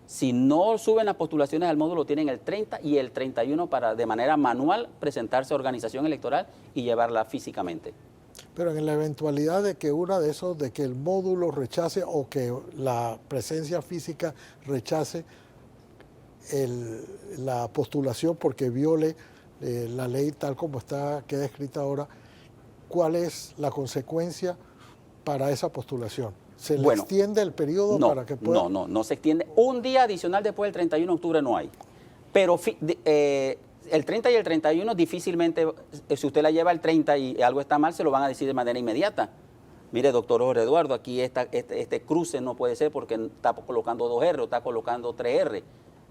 [SPEAKER 5] Si no suben las postulaciones al módulo, tienen el 30 y el 31 para de manera manual presentarse a organización electoral y llevarla físicamente.
[SPEAKER 4] Pero en la eventualidad de que de que el módulo rechace o que la presencia física rechace la postulación porque viole la ley tal como queda escrita ahora, ¿cuál es la consecuencia para esa postulación? ¿Se le extiende el periodo para que pueda...?
[SPEAKER 5] No se extiende. Un día adicional después del 31 de octubre no hay. Pero el 30 y el 31 difícilmente, si usted la lleva el 30 y algo está mal, se lo van a decir de manera inmediata. Mire, doctor Jorge Eduardo, aquí este cruce no puede ser porque está colocando 2R o está colocando 3R.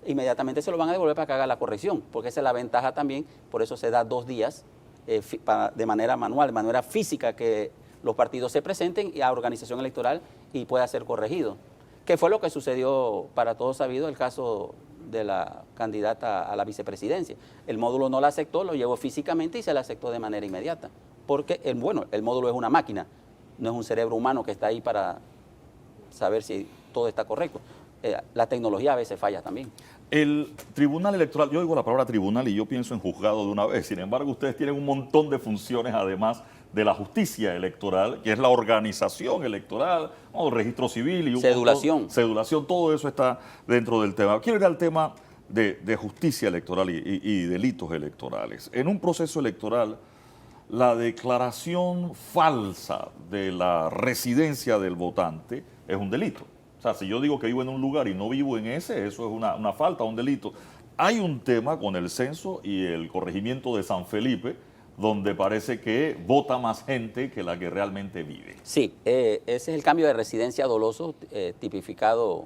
[SPEAKER 5] Inmediatamente se lo van a devolver para que haga la corrección, porque esa es la ventaja también, por eso se da 2 días de manera manual, de manera física, que los partidos se presenten a organización electoral y pueda ser corregido. Que fue lo que sucedió, para todos sabido, el caso de la candidata a la vicepresidencia. El módulo no la aceptó, lo llevó físicamente y se la aceptó de manera inmediata, porque el módulo es una máquina, no es un cerebro humano que está ahí para saber si todo está correcto. La tecnología a veces falla también.
[SPEAKER 1] El Tribunal Electoral, yo oigo la palabra tribunal y yo pienso en juzgado de una vez. Sin embargo, ustedes tienen un montón de funciones además de la justicia electoral, que es la organización electoral, registro civil y cedulación, todo eso está dentro del tema. Quiero ir al tema de justicia electoral y delitos electorales. En un proceso electoral, la declaración falsa de la residencia del votante es un delito. O sea, si yo digo que vivo en un lugar y no vivo en ese, eso es una falta, un delito. Hay un tema con el censo y el corregimiento de San Felipe, donde parece que vota más gente que la que realmente vive.
[SPEAKER 5] Sí, ese es el cambio de residencia doloso tipificado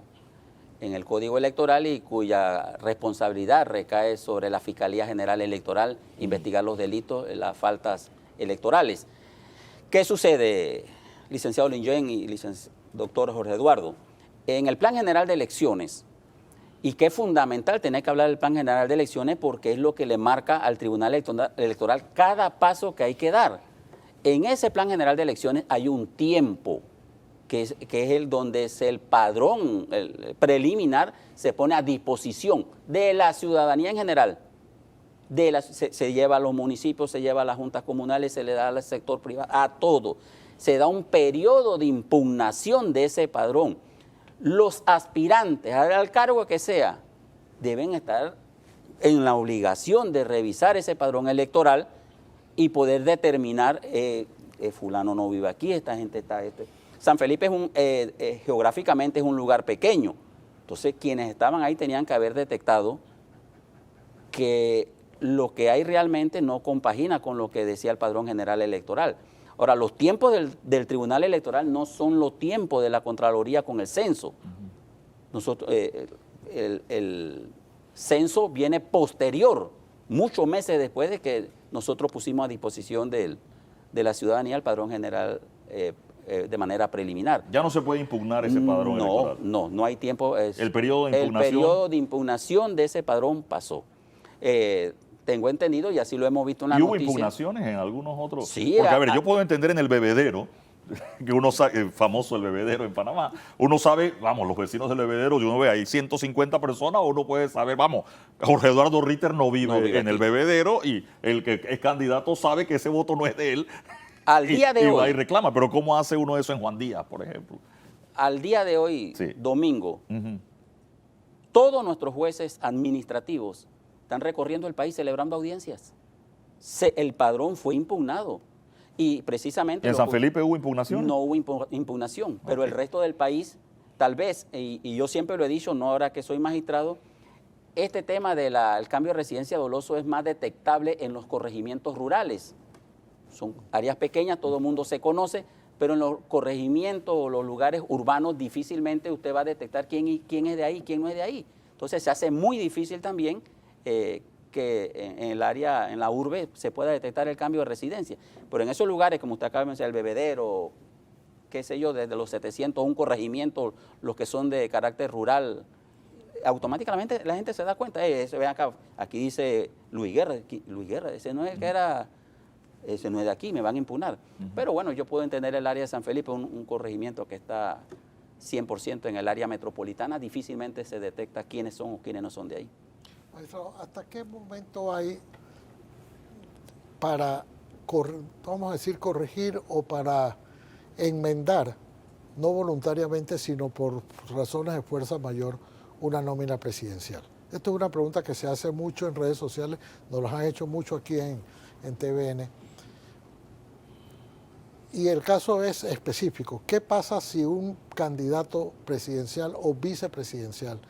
[SPEAKER 5] en el Código Electoral y cuya responsabilidad recae sobre la Fiscalía General Electoral, investigar los delitos, las faltas electorales. ¿Qué sucede, licenciado Lingen y doctor Jorge Eduardo? En el Plan General de Elecciones, y que es fundamental tener que hablar del Plan General de Elecciones porque es lo que le marca al Tribunal Electoral cada paso que hay que dar. En ese Plan General de Elecciones hay un tiempo que es donde el padrón preliminar se pone a disposición de la ciudadanía en general. Se lleva a los municipios, se lleva a las juntas comunales, se le da al sector privado, a todo. Se da un periodo de impugnación de ese padrón. Los aspirantes al cargo que sea deben estar en la obligación de revisar ese padrón electoral y poder determinar, fulano no vive aquí, esta gente está... San Felipe geográficamente es un lugar pequeño, entonces quienes estaban ahí tenían que haber detectado que lo que hay realmente no compagina con lo que decía el Padrón General Electoral. Ahora, los tiempos del Tribunal Electoral no son los tiempos de la Contraloría con el censo. Nosotros, el censo viene posterior, muchos meses después de que nosotros pusimos a disposición de la ciudadanía el Padrón General de manera preliminar.
[SPEAKER 1] ¿Ya no se puede impugnar ese padrón electoral?
[SPEAKER 5] No hay tiempo.
[SPEAKER 1] ¿El periodo de impugnación?
[SPEAKER 5] El periodo de impugnación de ese padrón pasó. Tengo entendido, y así lo hemos visto en la noticia.
[SPEAKER 1] ¿Y hubo impugnaciones en algunos otros?
[SPEAKER 5] Sí.
[SPEAKER 1] Porque, a ver, yo puedo entender en el bebedero, que uno sabe, famoso el bebedero en Panamá, uno sabe, vamos, los vecinos del bebedero, y uno ve ahí 150 personas, uno puede saber, vamos, Jorge Eduardo Ritter no vive en el bebedero y el que es candidato sabe que ese voto no es de él.
[SPEAKER 5] Al día de
[SPEAKER 1] y
[SPEAKER 5] hoy.
[SPEAKER 1] va y reclama, pero ¿cómo hace uno eso en Juan Díaz, por ejemplo?
[SPEAKER 5] Al día de hoy,
[SPEAKER 1] Sí.
[SPEAKER 5] domingo, todos nuestros jueces administrativos están recorriendo el país celebrando audiencias. El padrón fue impugnado. Y precisamente...
[SPEAKER 1] ¿En San Felipe hubo impugnación?
[SPEAKER 5] No hubo impugnación, pero el resto del país, tal vez, y yo siempre lo he dicho, no ahora que soy magistrado, este tema del cambio de residencia doloso es más detectable en los corregimientos rurales. Son áreas pequeñas, todo el mundo se conoce, pero en los corregimientos o los lugares urbanos difícilmente usted va a detectar quién es de ahí, quién no es de ahí. Entonces se hace muy difícil también que en el área, en la urbe, se pueda detectar el cambio de residencia. Pero en esos lugares, como usted acaba de mencionar, el bebedero, qué sé yo, desde los 700, un corregimiento, los que son de carácter rural, automáticamente la gente se da cuenta, ven acá, aquí dice Luis Guerra, ese no es el que era... Ese no es de aquí, me van a impugnar. Pero bueno, yo puedo entender el área de San Felipe, un corregimiento que está 100% en el área metropolitana, difícilmente se detecta quiénes son o quiénes no son de ahí.
[SPEAKER 4] Maestro, ¿hasta qué momento hay para, vamos a decir, corregir o para enmendar, no voluntariamente, sino por razones de fuerza mayor, una nómina presidencial? Esto es una pregunta que se hace mucho en redes sociales, nos las han hecho mucho aquí en TVN. Y el caso es específico. ¿Qué pasa si un candidato presidencial o vicepresidencial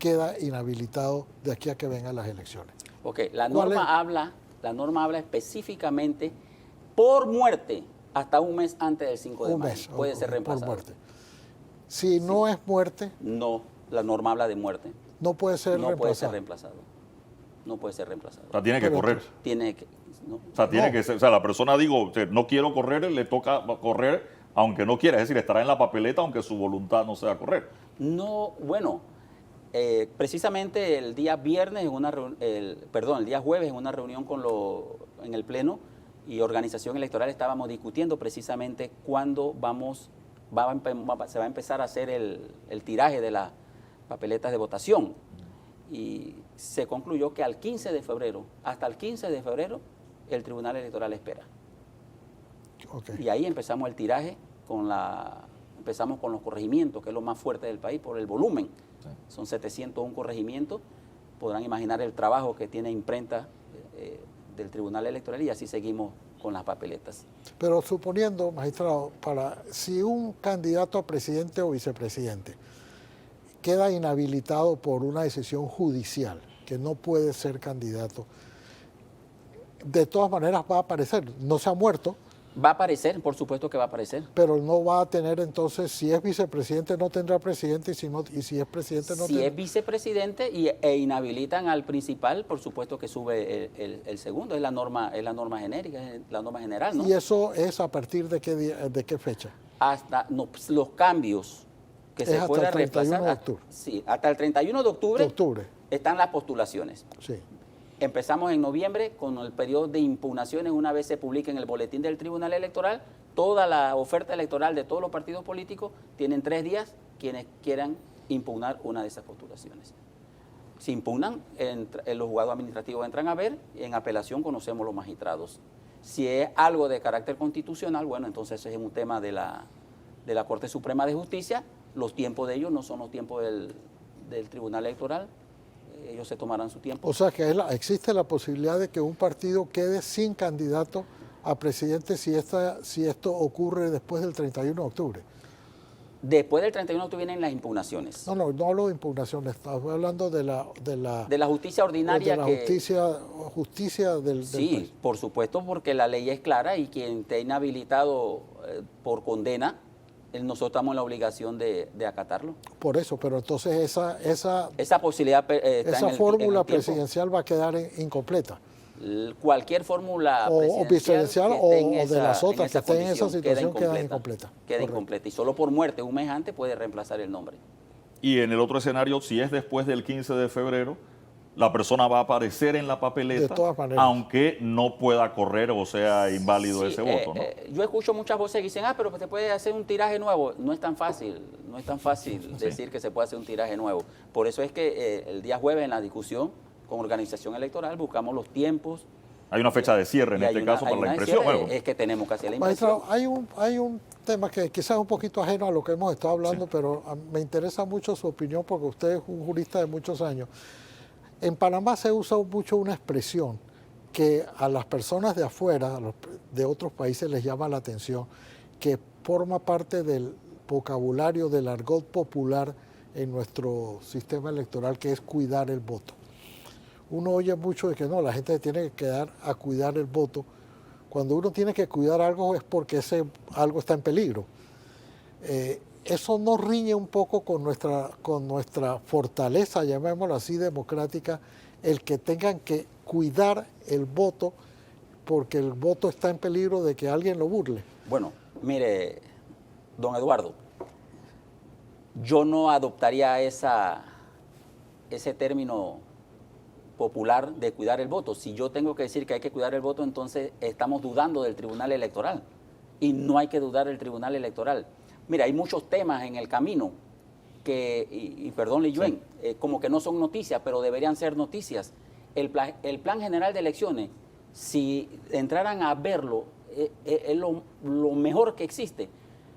[SPEAKER 4] queda inhabilitado de aquí a que vengan las elecciones?
[SPEAKER 5] Ok, la norma habla específicamente por muerte hasta un mes antes del 5 de
[SPEAKER 4] Un
[SPEAKER 5] mayo.
[SPEAKER 4] mes.
[SPEAKER 5] Puede ser reemplazado.
[SPEAKER 4] Por muerte. Si no es muerte,
[SPEAKER 5] No, la norma habla de muerte.
[SPEAKER 4] no puede ser
[SPEAKER 5] No puede ser
[SPEAKER 4] reemplazado.
[SPEAKER 5] reemplazado. No puede ser reemplazado.
[SPEAKER 1] O sea, tiene que
[SPEAKER 4] Pero
[SPEAKER 1] correr.
[SPEAKER 5] Tiene que... no.
[SPEAKER 1] O sea, tiene
[SPEAKER 4] No.
[SPEAKER 1] que ser, o sea, la persona, digo, no quiero correr, le toca correr, aunque no quiera, es decir, estará en la papeleta, aunque su voluntad no sea correr.
[SPEAKER 5] No, bueno, precisamente el día viernes, el día jueves, en una reunión en el Pleno y Organización Electoral, estábamos discutiendo precisamente cuándo se va a empezar a hacer el tiraje de las papeletas de votación. Y se concluyó que hasta el 15 de febrero, el Tribunal Electoral espera.
[SPEAKER 4] Okay.
[SPEAKER 5] Y ahí empezamos el tiraje, empezamos con los corregimientos, que es lo más fuerte del país por el volumen.
[SPEAKER 1] Sí.
[SPEAKER 5] Son 701 corregimientos. Podrán imaginar el trabajo que tiene imprenta del Tribunal Electoral y así seguimos con las papeletas.
[SPEAKER 4] Pero suponiendo, magistrado, si un candidato a presidente o vicepresidente queda inhabilitado por una decisión judicial, que no puede ser candidato, de todas maneras va a aparecer, no se ha muerto,
[SPEAKER 5] Va a aparecer, por supuesto que va a aparecer.
[SPEAKER 4] pero no va a tener entonces, si es vicepresidente no tendrá presidente y si es presidente no
[SPEAKER 5] Si
[SPEAKER 4] tendrá.
[SPEAKER 5] es vicepresidente e inhabilitan al principal, por supuesto que sube el segundo, es la norma genérica, es la norma general, ¿no?
[SPEAKER 4] ¿Y eso es a partir de qué fecha?
[SPEAKER 5] Hasta los cambios que
[SPEAKER 4] Es
[SPEAKER 5] se
[SPEAKER 4] hasta
[SPEAKER 5] pueda
[SPEAKER 4] el 31
[SPEAKER 5] reemplazar.
[SPEAKER 4] de octubre.
[SPEAKER 5] Sí, hasta el 31 de octubre están las postulaciones.
[SPEAKER 4] Sí.
[SPEAKER 5] Empezamos en noviembre con el periodo de impugnaciones. Una vez se publique en el boletín del Tribunal Electoral, toda la oferta electoral de todos los partidos políticos tienen 3 días quienes quieran impugnar una de esas postulaciones. Si impugnan, los juzgados administrativos entran a ver y en apelación conocemos los magistrados. Si es algo de carácter constitucional, bueno, entonces es un tema de la Corte Suprema de Justicia. Los tiempos de ellos no son los tiempos del Tribunal Electoral. Ellos se tomarán su tiempo.
[SPEAKER 4] O sea que existe la posibilidad de que un partido quede sin candidato a presidente si esto ocurre después del 31 de octubre.
[SPEAKER 5] Después del 31 de octubre vienen las impugnaciones.
[SPEAKER 4] No hablo de impugnaciones, estoy hablando de la
[SPEAKER 5] justicia ordinaria.
[SPEAKER 4] de la justicia del
[SPEAKER 5] Sí,
[SPEAKER 4] país.
[SPEAKER 5] por supuesto, porque la ley es clara y quien esté inhabilitado por condena, nosotros estamos en la obligación de acatarlo.
[SPEAKER 4] Por eso, pero entonces
[SPEAKER 5] Esa posibilidad está
[SPEAKER 4] esa
[SPEAKER 5] en
[SPEAKER 4] fórmula
[SPEAKER 5] el tiempo.
[SPEAKER 4] presidencial va a quedar incompleta.
[SPEAKER 5] Cualquier fórmula
[SPEAKER 4] O presidencial
[SPEAKER 5] que esté en
[SPEAKER 4] o de las otras que estén en esa
[SPEAKER 5] condición
[SPEAKER 4] situación queda incompleta.
[SPEAKER 5] Queda
[SPEAKER 4] Correcto.
[SPEAKER 5] incompleta. Y solo por muerte, un mes antes, puede reemplazar el nombre.
[SPEAKER 1] Y en el otro escenario, si es después del 15 de febrero, la persona va a aparecer en la papeleta,
[SPEAKER 4] De todas maneras.
[SPEAKER 1] aunque no pueda correr o sea inválido
[SPEAKER 5] Sí,
[SPEAKER 1] ese voto, ¿no?
[SPEAKER 5] Yo escucho muchas voces que dicen, pero se puede hacer un tiraje nuevo. No es tan fácil, decir que se puede hacer un tiraje nuevo. Por eso es que el día jueves en la discusión con organización electoral buscamos los tiempos.
[SPEAKER 1] Hay una fecha de cierre en
[SPEAKER 5] y hay
[SPEAKER 1] este
[SPEAKER 5] una-
[SPEAKER 1] caso
[SPEAKER 5] hay
[SPEAKER 1] para la
[SPEAKER 5] una de
[SPEAKER 1] impresión.
[SPEAKER 5] cierre,
[SPEAKER 1] Bueno,
[SPEAKER 5] es que tenemos que hacer la impresión.
[SPEAKER 4] Maestro, hay un tema que quizás es un poquito ajeno a lo que hemos estado hablando, pero me interesa mucho su opinión porque usted es un jurista de muchos años. En Panamá se usa mucho una expresión que a las personas de afuera, de otros países, les llama la atención, que forma parte del vocabulario, del argot popular en nuestro sistema electoral, que es cuidar el voto. Uno oye mucho de que no, la gente se tiene que quedar a cuidar el voto. Cuando uno tiene que cuidar algo es porque ese algo está en peligro. Eso nos riñe un poco con nuestra fortaleza, llamémoslo así, democrática, el que tengan que cuidar el voto porque el voto está en peligro de que alguien lo burle.
[SPEAKER 5] Bueno, mire, don Eduardo, yo no adoptaría ese término popular de cuidar el voto. Si yo tengo que decir que hay que cuidar el voto, entonces estamos dudando del Tribunal Electoral. Y no hay que dudar del Tribunal Electoral. Mira, hay muchos temas en el camino que, y perdón, Liyuen, como que no son noticias, pero deberían ser noticias. El plan general de elecciones, si entraran a verlo, es lo mejor que existe.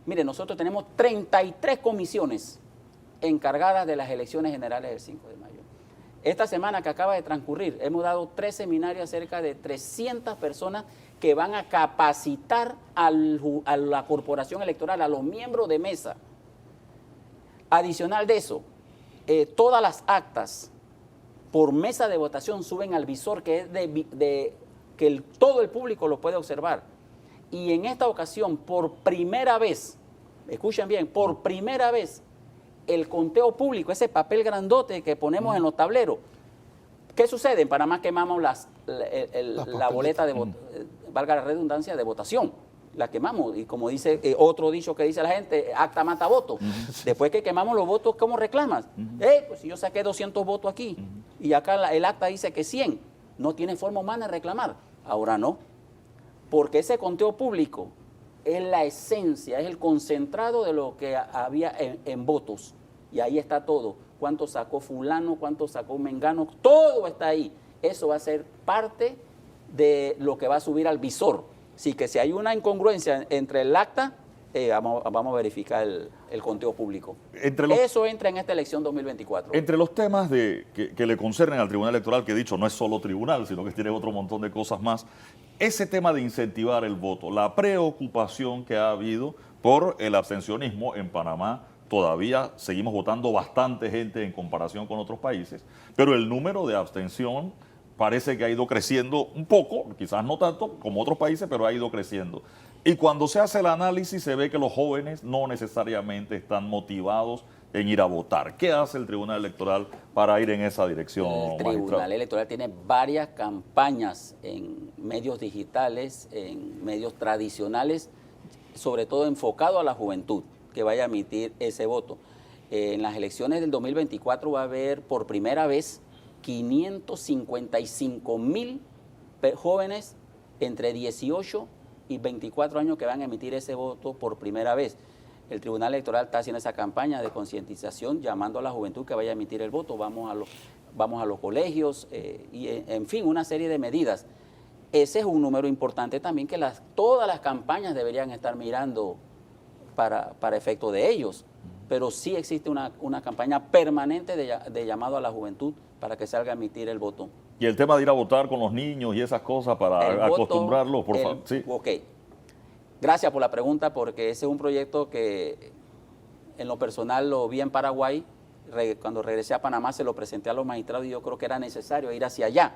[SPEAKER 5] Mire, nosotros tenemos 33 comisiones encargadas de las elecciones generales del 5 de mayo. Esta semana que acaba de transcurrir, hemos dado 3 seminarios a cerca de 300 personas que van a capacitar a la corporación electoral, a los miembros de mesa. Adicional de eso, todas las actas por mesa de votación suben al visor, que es todo el público lo puede observar. Y en esta ocasión, por primera vez, escuchen bien, por primera vez, el conteo público, ese papel grandote que ponemos en los tableros. ¿Qué sucede? En Panamá quemamos la boleta de valga la redundancia, de votación. La quemamos. Y como dice otro dicho que dice la gente, acta mata voto. Después que quemamos los votos, ¿cómo reclamas? Pues si yo saqué 200 votos aquí y acá el acta dice que 100, no tiene forma humana de reclamar. Ahora no. Porque ese conteo público es la esencia, es el concentrado de lo que había en votos. Y ahí está todo. Cuánto sacó fulano, cuánto sacó mengano, todo está ahí. Eso va a ser parte de lo que va a subir al visor. Así que si hay una incongruencia entre el acta, vamos a verificar el conteo público. Eso entra en esta elección 2024.
[SPEAKER 1] Entre los temas que le concernen al Tribunal Electoral, que he dicho, no es solo tribunal, sino que tiene otro montón de cosas más, ese tema de incentivar el voto, la preocupación que ha habido por el abstencionismo en Panamá, todavía seguimos votando bastante gente en comparación con otros países, pero el número de abstención parece que ha ido creciendo un poco, quizás no tanto como otros países, pero ha ido creciendo. Y cuando se hace el análisis se ve que los jóvenes no necesariamente están motivados en ir a votar. ¿Qué hace el Tribunal Electoral para ir en esa dirección,
[SPEAKER 5] El Tribunal
[SPEAKER 1] magistrado?
[SPEAKER 5] Electoral tiene varias campañas en medios digitales, en medios tradicionales, sobre todo enfocado a la juventud que vaya a emitir ese voto. En las elecciones del 2024 va a haber por primera vez 555,000 jóvenes entre 18 y 24 años que van a emitir ese voto por primera vez. El Tribunal Electoral está haciendo esa campaña de concientización, llamando a la juventud que vaya a emitir el voto. Vamos a los colegios y, en fin, una serie de medidas. Ese es un número importante también que todas las campañas deberían estar mirando para efecto de ellos. Pero sí existe una campaña permanente de llamado a la juventud para que salga a emitir el voto.
[SPEAKER 1] Y el tema de ir a votar con los niños y esas cosas para acostumbrarlos, por favor. Sí.
[SPEAKER 5] Ok. Gracias por la pregunta, porque ese es un proyecto que en lo personal lo vi en Paraguay. Cuando regresé a Panamá se lo presenté a los magistrados y yo creo que era necesario ir hacia allá.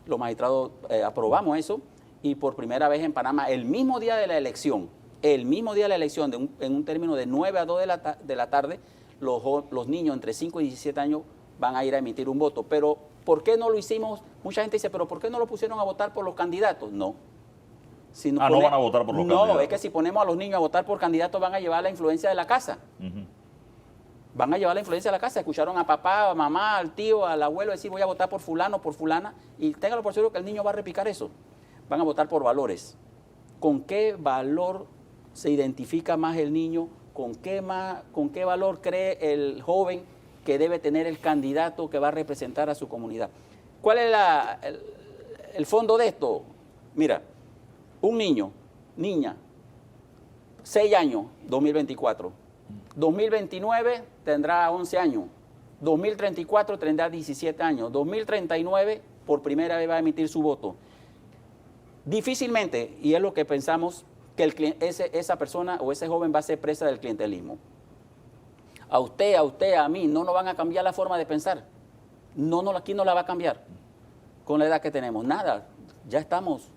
[SPEAKER 5] Los magistrados aprobamos eso y por primera vez en Panamá, el mismo día de la elección, en un término de 9 a 2 de la tarde, los niños entre 5 y 17 años van a ir a emitir un voto. Pero, ¿por qué no lo hicimos? Mucha gente dice, ¿pero por qué no lo pusieron a votar por los candidatos? No. Si
[SPEAKER 1] no van a votar por los candidatos.
[SPEAKER 5] No, es que si ponemos a los niños a votar por candidatos van a llevar la influencia de la casa. van a llevar la influencia a la casa. Escucharon a papá, a mamá, al tío, al abuelo decir voy a votar por fulano, por fulana, y téngalo por seguro que el niño va a replicar eso. Van a votar por valores. ¿Con qué valor se identifica más el niño? ¿Con qué valor cree el joven que debe tener el candidato que va a representar a su comunidad? ¿Cuál es el fondo de esto? Mira, un niño, niña, 6 años, 2024. 2029 tendrá 11 años. 2034 tendrá 17 años. 2039 por primera vez va a emitir su voto. Difícilmente, y es lo que pensamos, que esa persona o ese joven va a ser presa del clientelismo. A usted, a mí, no nos van a cambiar la forma de pensar. Aquí no la va a cambiar con la edad que tenemos. Nada, ya estamos.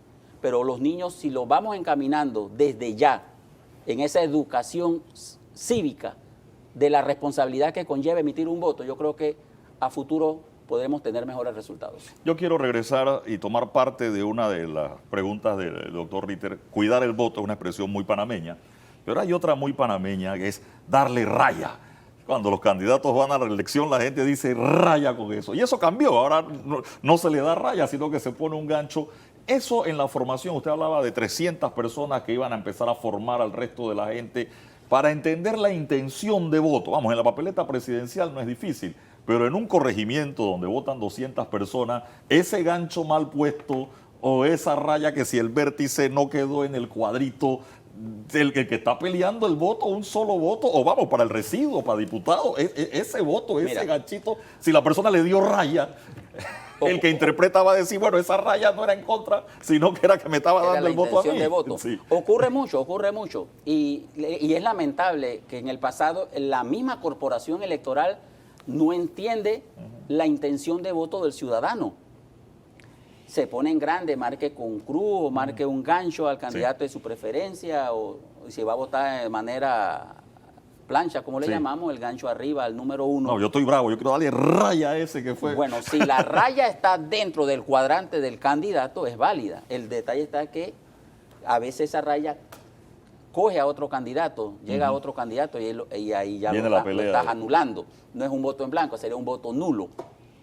[SPEAKER 5] Pero los niños, si los vamos encaminando desde ya en esa educación cívica de la responsabilidad que conlleva emitir un voto, yo creo que a futuro podremos tener mejores resultados.
[SPEAKER 1] Yo quiero regresar y tomar parte de una de las preguntas del doctor Ritter. Cuidar el voto es una expresión muy panameña, pero hay otra muy panameña que es darle raya. Cuando los candidatos van a la elección, la gente dice raya con eso. Y eso cambió, ahora no se le da raya, sino que se pone un gancho. Eso en la formación, usted hablaba de 300 personas que iban a empezar a formar al resto de la gente para entender la intención de voto. Vamos, en la papeleta presidencial no es difícil, pero en un corregimiento donde votan 200 personas, ese gancho mal puesto o esa raya que si el vértice no quedó en el cuadrito del que está peleando el voto, un solo voto, o vamos, para el residuo, para diputado, ese voto, ese ganchito, si la persona le dio raya, el que interpreta va a decir, bueno, esa raya no era en contra, sino que era que me estaba dando el voto a mí.
[SPEAKER 5] De voto. Sí. Ocurre mucho. Y es lamentable que en el pasado la misma corporación electoral no entiende la intención de voto del ciudadano. Se pone en grande, marque con cruz o marque un gancho al candidato de su preferencia, o si va a votar de manera plancha, como le llamamos, el gancho arriba al número 1.
[SPEAKER 1] No, yo estoy bravo, yo quiero darle raya a ese que fue.
[SPEAKER 5] Bueno, si la raya está dentro del cuadrante del candidato, es válida. El detalle está que a veces esa raya coge a otro candidato, llega a otro candidato y ahí ya lo estás anulando. No es un voto en blanco, sería un voto nulo.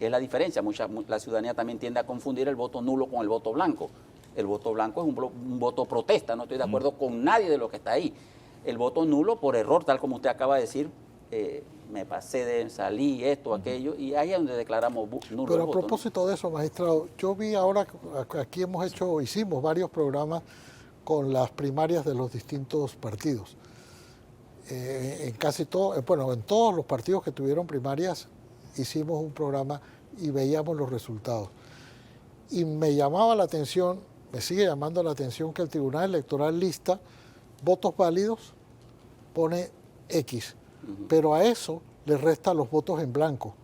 [SPEAKER 5] Es la diferencia. La ciudadanía también tiende a confundir el voto nulo con el voto blanco. El voto blanco es un voto protesta, no estoy de acuerdo con nadie de lo que está ahí. El voto nulo por error, tal como usted acaba de decir, me pasé salí, esto, aquello, y ahí es donde declaramos nulo.
[SPEAKER 4] Pero
[SPEAKER 5] el
[SPEAKER 4] a
[SPEAKER 5] voto,
[SPEAKER 4] propósito de eso, magistrado, yo vi ahora, aquí hicimos varios programas con las primarias de los distintos partidos. En casi todo, bueno, en todos los partidos que tuvieron primarias hicimos un programa y veíamos los resultados. Y me llamaba la atención, me sigue llamando la atención que el Tribunal Electoral lista votos válidos, pone X, pero a eso le resta los votos en blanco.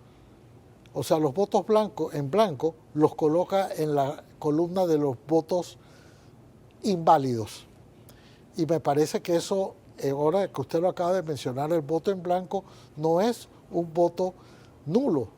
[SPEAKER 4] O sea, los votos en blanco los coloca en la columna de los votos inválidos. Y me parece que eso, ahora que usted lo acaba de mencionar, el voto en blanco no es un voto nulo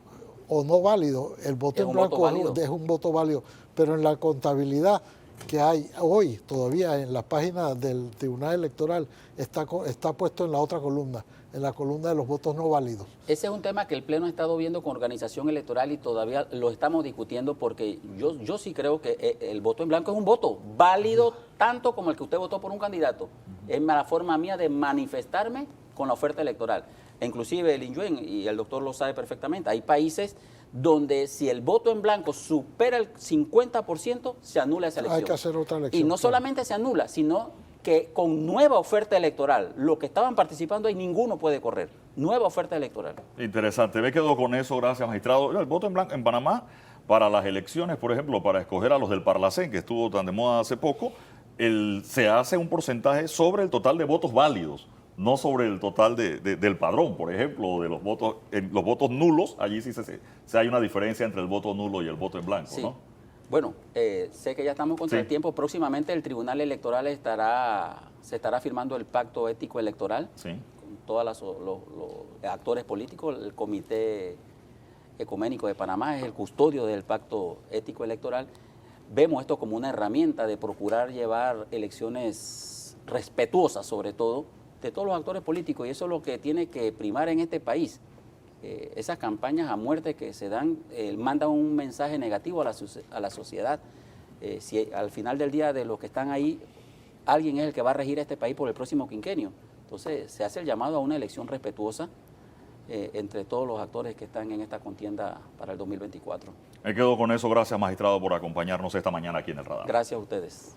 [SPEAKER 4] o no válido. El voto en blanco es un voto válido, pero en la contabilidad que hay hoy todavía en la página del Tribunal Electoral está puesto en la otra columna, en la columna de los votos no válidos.
[SPEAKER 5] Ese es un tema que el Pleno ha estado viendo con organización electoral y todavía lo estamos discutiendo porque yo sí creo que el voto en blanco es un voto válido tanto como el que usted votó por un candidato. Es la forma mía de manifestarme con la oferta electoral. Inclusive el Inyuen, y el doctor lo sabe perfectamente, hay países donde si el voto en blanco supera el 50%, se anula esa elección.
[SPEAKER 4] Hay que hacer otra elección.
[SPEAKER 5] Y no solamente se anula, sino que con nueva oferta electoral, los que estaban participando ahí, ninguno puede correr. Nueva oferta electoral.
[SPEAKER 1] Interesante. Me quedo con eso, gracias, magistrado. El voto en blanco en Panamá, para las elecciones, por ejemplo, para escoger a los del Parlacén, que estuvo tan de moda hace poco, se hace un porcentaje sobre el total de votos válidos, no sobre el total del padrón, por ejemplo, de los votos nulos. Allí sí hay una diferencia entre el voto nulo y el voto en blanco, sí. ¿No?
[SPEAKER 5] Bueno, sé que ya estamos contra el tiempo. Próximamente el Tribunal Electoral se estará firmando el pacto ético electoral con todos los actores políticos. El Comité Ecuménico de Panamá es el custodio del pacto ético electoral. Vemos esto como una herramienta de procurar llevar elecciones respetuosas, sobre todo, de todos los actores políticos, y eso es lo que tiene que primar en este país. Esas campañas a muerte que se dan mandan un mensaje negativo a la sociedad. Si al final del día de los que están ahí, alguien es el que va a regir este país por el próximo quinquenio. Entonces se hace el llamado a una elección respetuosa entre todos los actores que están en esta contienda para el 2024.
[SPEAKER 1] Me quedo con eso. Gracias, magistrado, por acompañarnos esta mañana aquí en el Radar.
[SPEAKER 5] Gracias a ustedes.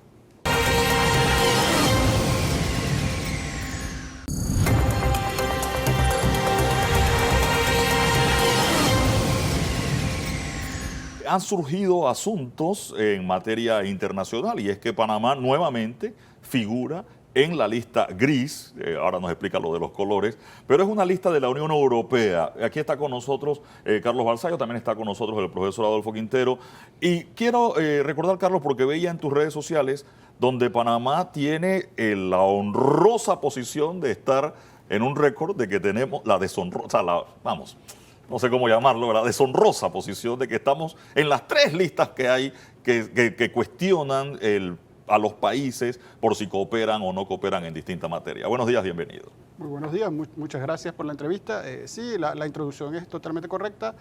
[SPEAKER 1] Han surgido asuntos en materia internacional y es que Panamá nuevamente figura en la lista gris, ahora nos explica lo de los colores, pero es una lista de la Unión Europea. Aquí está con nosotros Carlos Balzayo, también está con nosotros el profesor Adolfo Quintero. Y quiero recordar, Carlos, porque veía en tus redes sociales donde Panamá tiene la honrosa posición de estar en un récord de que tenemos la deshonrosa, no sé cómo llamarlo, la deshonrosa posición de que estamos en las 3 listas que hay que cuestionan a los países por si cooperan o no cooperan en distintas materias. Buenos días, bienvenido.
[SPEAKER 6] Muy buenos días, muchas gracias por la entrevista. Sí, la introducción es totalmente correcta.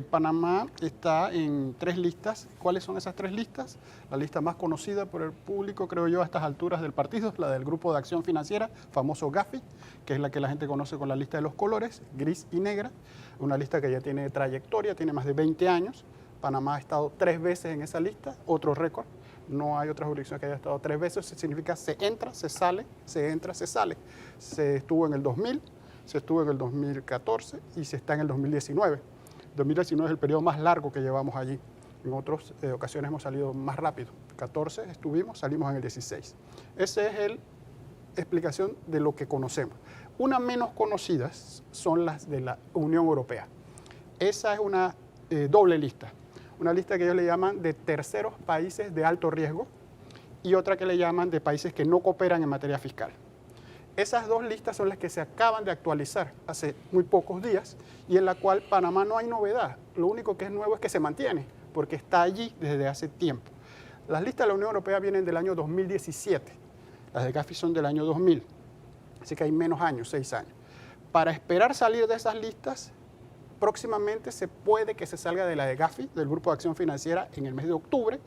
[SPEAKER 6] Panamá está en 3 listas. ¿Cuáles son esas 3 listas? La lista más conocida por el público, creo yo, a estas alturas del partido, la del Grupo de Acción Financiera, famoso GAFI, que es la que la gente conoce con la lista de los colores, gris y negra. Una lista que ya tiene trayectoria, tiene más de 20 años. Panamá ha estado 3 veces en esa lista, otro récord. No hay otra jurisdicción que haya estado 3 veces, eso significa se entra, se sale, se entra, se sale. Se estuvo en el 2000, se estuvo en el 2014 y se está en el 2019. 2019 es el periodo más largo que llevamos allí. En otras ocasiones hemos salido más rápido. 14 estuvimos, salimos en el 16. Esa es la explicación de lo que conocemos. Unas menos conocidas son las de la Unión Europea. Esa es una doble lista. Una lista que ellos le llaman de terceros países de alto riesgo y otra que le llaman de países que no cooperan en materia fiscal. Esas 2 listas son las que se acaban de actualizar hace muy pocos días y en la cual Panamá no hay novedad. Lo único que es nuevo es que se mantiene, porque está allí desde hace tiempo. Las listas de la Unión Europea vienen del año 2017, las de GAFI son del año 2000, así que hay menos años, 6 años. Para esperar salir de esas listas, próximamente se puede que se salga de la de GAFI, del Grupo de Acción Financiera, en el mes de octubre,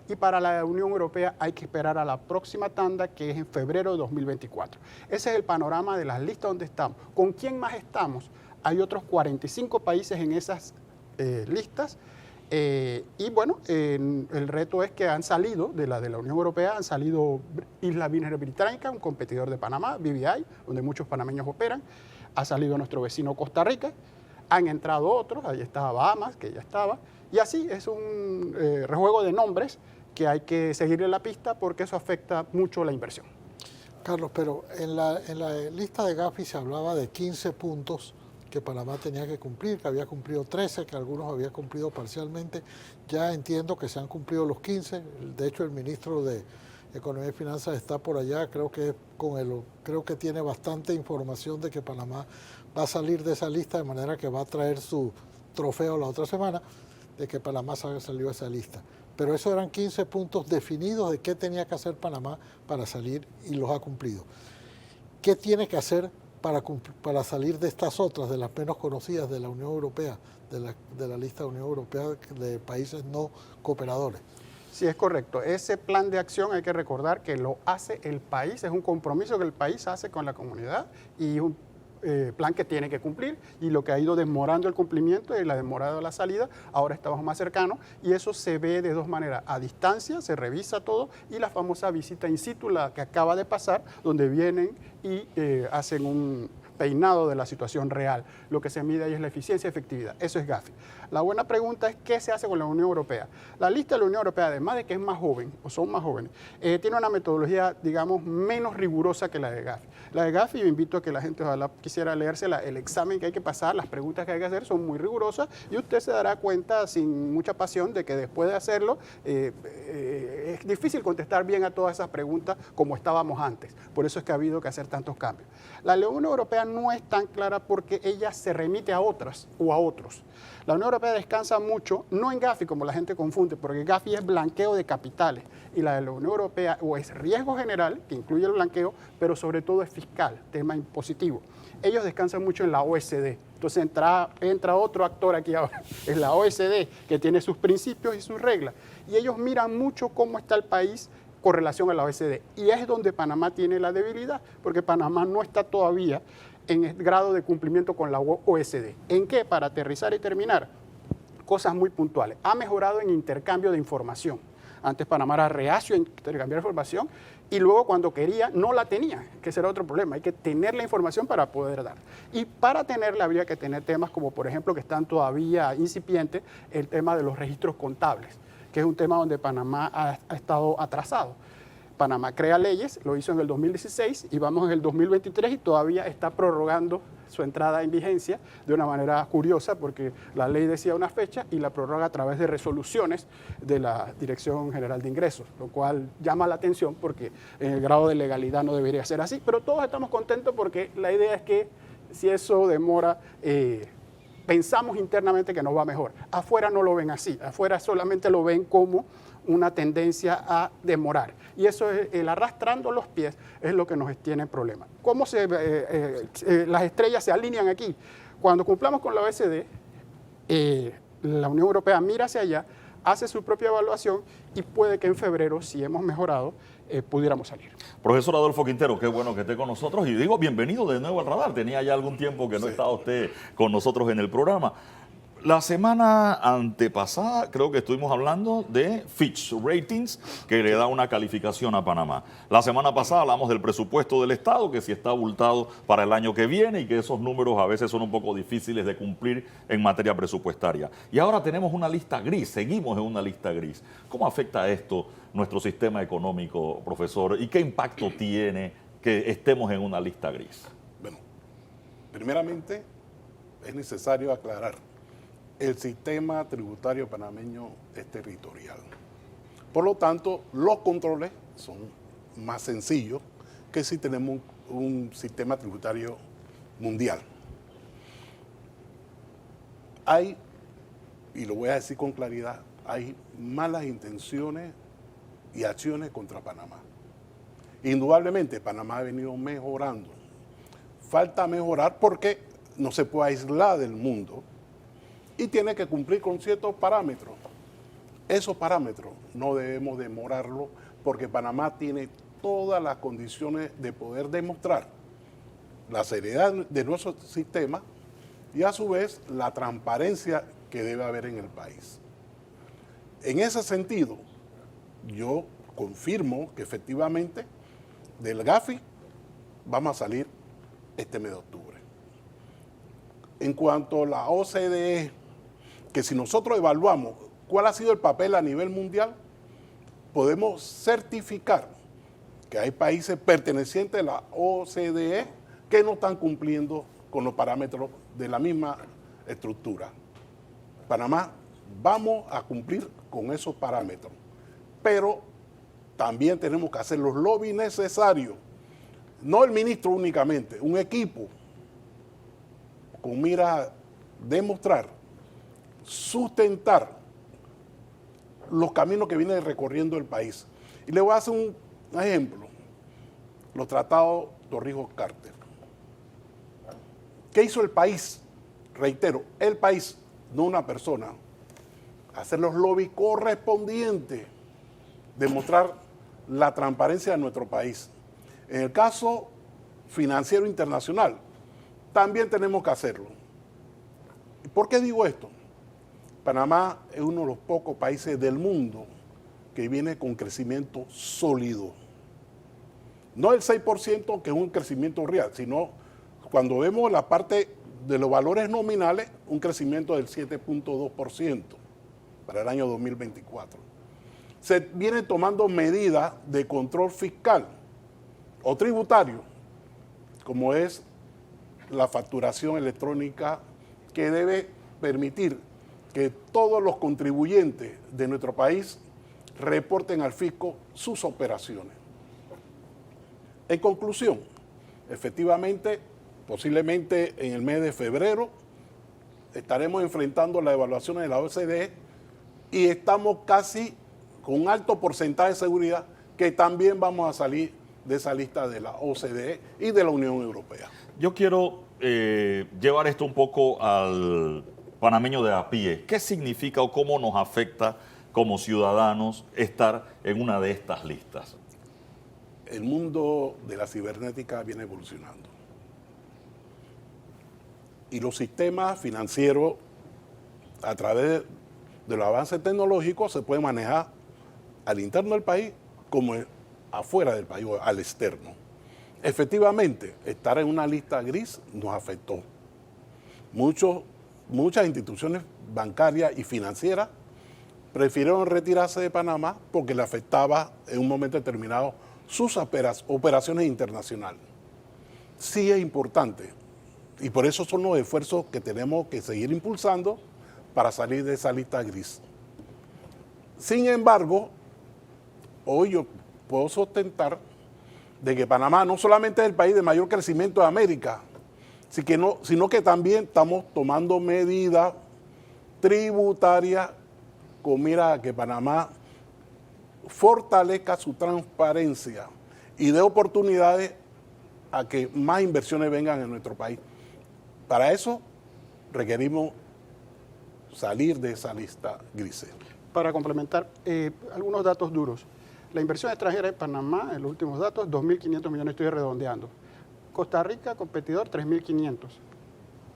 [SPEAKER 6] y para la Unión Europea hay que esperar a la próxima tanda, que es en febrero de 2024. Ese es el panorama de las listas donde estamos. ¿Con quién más estamos? Hay otros 45 países en esas listas, y bueno, el reto es que han salido de la Unión Europea, han salido Islas Vírgenes Británicas, un competidor de Panamá, BVI, donde muchos panameños operan, ha salido nuestro vecino Costa Rica, han entrado otros, ahí estaba Bahamas, que ya estaba, y así es un rejuego de nombres que hay que seguirle la pista porque eso afecta mucho la inversión.
[SPEAKER 4] Carlos, pero en la lista de GAFI se hablaba de 15 puntos que Panamá tenía que cumplir, que había cumplido 13, que algunos había cumplido parcialmente. Ya entiendo que se han cumplido los 15, de hecho el ministro de Economía y Finanzas está por allá, creo que tiene bastante información de que Panamá va a salir de esa lista, de manera que va a traer su trofeo la otra semana de que Panamá salió de esa lista. Pero esos eran 15 puntos definidos de qué tenía que hacer Panamá para salir y los ha cumplido. ¿Qué tiene que hacer para salir de estas otras, de las menos conocidas de la Unión Europea, de la lista de Unión Europea de países no cooperadores?
[SPEAKER 6] Sí, es correcto. Ese plan de acción hay que recordar que lo hace el país, es un compromiso que el país hace con la comunidad y un plan que tiene que cumplir, y lo que ha ido demorando el cumplimiento y la demorada de la salida, ahora estamos más cercanos y eso se ve de 2 maneras: a distancia, se revisa todo, y la famosa visita in situ, la que acaba de pasar, donde vienen y hacen un peinado de la situación real. Lo que se mide ahí es la eficiencia y efectividad. Eso es GAFI. La buena pregunta es ¿qué se hace con la Unión Europea? La lista de la Unión Europea, además de que es más joven, o son más jóvenes, tiene una metodología, digamos, menos rigurosa que la de GAFI. La de GAFI, yo invito a que la gente ojalá quisiera leerse el examen que hay que pasar, las preguntas que hay que hacer son muy rigurosas, y usted se dará cuenta sin mucha pasión de que después de hacerlo es difícil contestar bien a todas esas preguntas como estábamos antes. Por eso es que ha habido que hacer tantos cambios. La Unión Europea no es tan clara porque ella se remite a otras o a otros. La Unión Europea descansa mucho, no en Gafi, como la gente confunde, porque Gafi es blanqueo de capitales, y la de la Unión Europea o es riesgo general, que incluye el blanqueo, pero sobre todo es fiscal, tema impositivo. Ellos descansan mucho en la OECD. Entonces entra otro actor aquí ahora, es la OECD, que tiene sus principios y sus reglas. Y ellos miran mucho cómo está el país con relación a la OECD. Y es donde Panamá tiene la debilidad, porque Panamá no está todavía en el grado de cumplimiento con la OECD. ¿En qué? Para aterrizar y terminar, cosas muy puntuales. Ha mejorado en intercambio de información. Antes Panamá era reacio a intercambiar información y luego cuando quería no la tenía, que ese era otro problema. Hay que tener la información para poder dar. Y para tenerla habría que tener temas como, por ejemplo, que están todavía incipientes, el tema de los registros contables, que es un tema donde Panamá ha estado atrasado. Panamá crea leyes, lo hizo en el 2016 y vamos en el 2023 y todavía está prorrogando su entrada en vigencia de una manera curiosa porque la ley decía una fecha y la prorroga a través de resoluciones de la Dirección General de Ingresos, lo cual llama la atención porque en el grado de legalidad no debería ser así, pero todos estamos contentos porque la idea es que si eso demora, pensamos internamente que nos va mejor. Afuera no lo ven así, afuera solamente lo ven como una tendencia a demorar. Y eso es, el arrastrando los pies es lo que nos tiene problemas. ¿Cómo las estrellas se alinean aquí? Cuando cumplamos con la OECD, la Unión Europea mira hacia allá, hace su propia evaluación y puede que en febrero, si hemos mejorado, pudiéramos salir.
[SPEAKER 1] Profesor Adolfo Quintero, qué bueno que esté con nosotros y digo bienvenido de nuevo al radar. Tenía ya algún tiempo que no estaba usted con nosotros en el programa. La semana antepasada creo que estuvimos hablando de Fitch Ratings, que le da una calificación a Panamá. La semana pasada hablamos del presupuesto del Estado, que si está abultado para el año que viene y que esos números a veces son un poco difíciles de cumplir en materia presupuestaria. Y ahora tenemos una lista gris, seguimos en una lista gris. ¿Cómo afecta esto nuestro sistema económico, profesor? ¿Y qué impacto tiene que estemos en una lista gris?
[SPEAKER 7] Bueno, primeramente es necesario aclarar. El sistema tributario panameño es territorial. Por lo tanto, los controles son más sencillos que si tenemos un sistema tributario mundial. Hay, y lo voy a decir con claridad, hay malas intenciones y acciones contra Panamá. Indudablemente, Panamá ha venido mejorando. Falta mejorar porque no se puede aislar del mundo y tiene que cumplir con ciertos parámetros. Esos parámetros no debemos demorarlo porque Panamá tiene todas las condiciones de poder demostrar la seriedad de nuestro sistema y a su vez la transparencia que debe haber en el país. En ese sentido, yo confirmo que efectivamente del Gafi vamos a salir este mes de octubre. En cuanto a la OCDE, que si nosotros evaluamos cuál ha sido el papel a nivel mundial, podemos certificar que hay países pertenecientes a la OCDE que no están cumpliendo con los parámetros de la misma estructura. Panamá vamos a cumplir con esos parámetros, pero también tenemos que hacer los lobbies necesarios, no el ministro únicamente, un equipo con mira a demostrar, sustentar los caminos que viene recorriendo el país. Y le voy a hacer un ejemplo, los tratados Torrijos-Carter. ¿Qué hizo el país? Reitero, el país, no una persona. Hacer los lobbies correspondientes, demostrar la transparencia de nuestro país. En el caso financiero internacional, también tenemos que hacerlo. ¿Por qué digo esto? Panamá es uno de los pocos países del mundo que viene con crecimiento sólido. No el 6%, que es un crecimiento real, sino cuando vemos la parte de los valores nominales, un crecimiento del 7.2% para el año 2024. Se vienen tomando medidas de control fiscal o tributario, como es la facturación electrónica, que debe permitir que todos los contribuyentes de nuestro país reporten al fisco sus operaciones. En conclusión, efectivamente, posiblemente en el mes de febrero, estaremos enfrentando las evaluaciones de la OCDE y estamos casi con un alto porcentaje de seguridad que también vamos a salir de esa lista de la OCDE y de la Unión Europea.
[SPEAKER 1] Yo quiero llevar esto un poco al panameño de a pie. ¿Qué significa o cómo nos afecta como ciudadanos estar en una de estas listas?
[SPEAKER 7] El mundo de la cibernética viene evolucionando. Y los sistemas financieros, a través de los avances tecnológicos, se pueden manejar al interno del país como afuera del país o al externo. Efectivamente, estar en una lista gris nos afectó. Muchas instituciones bancarias y financieras prefirieron retirarse de Panamá porque le afectaba en un momento determinado sus operaciones internacionales. Sí es importante y por eso son los esfuerzos que tenemos que seguir impulsando para salir de esa lista gris. Sin embargo, hoy yo puedo sustentar de que Panamá no solamente es el país de mayor crecimiento de América, sino que también estamos tomando medidas tributarias con mira a que Panamá fortalezca su transparencia y dé oportunidades a que más inversiones vengan en nuestro país. Para eso requerimos salir de esa lista gris.
[SPEAKER 6] Para complementar, algunos datos duros. La inversión extranjera en Panamá, en los últimos datos, 2.500 millones, estoy redondeando. Costa Rica, competidor, 3.500.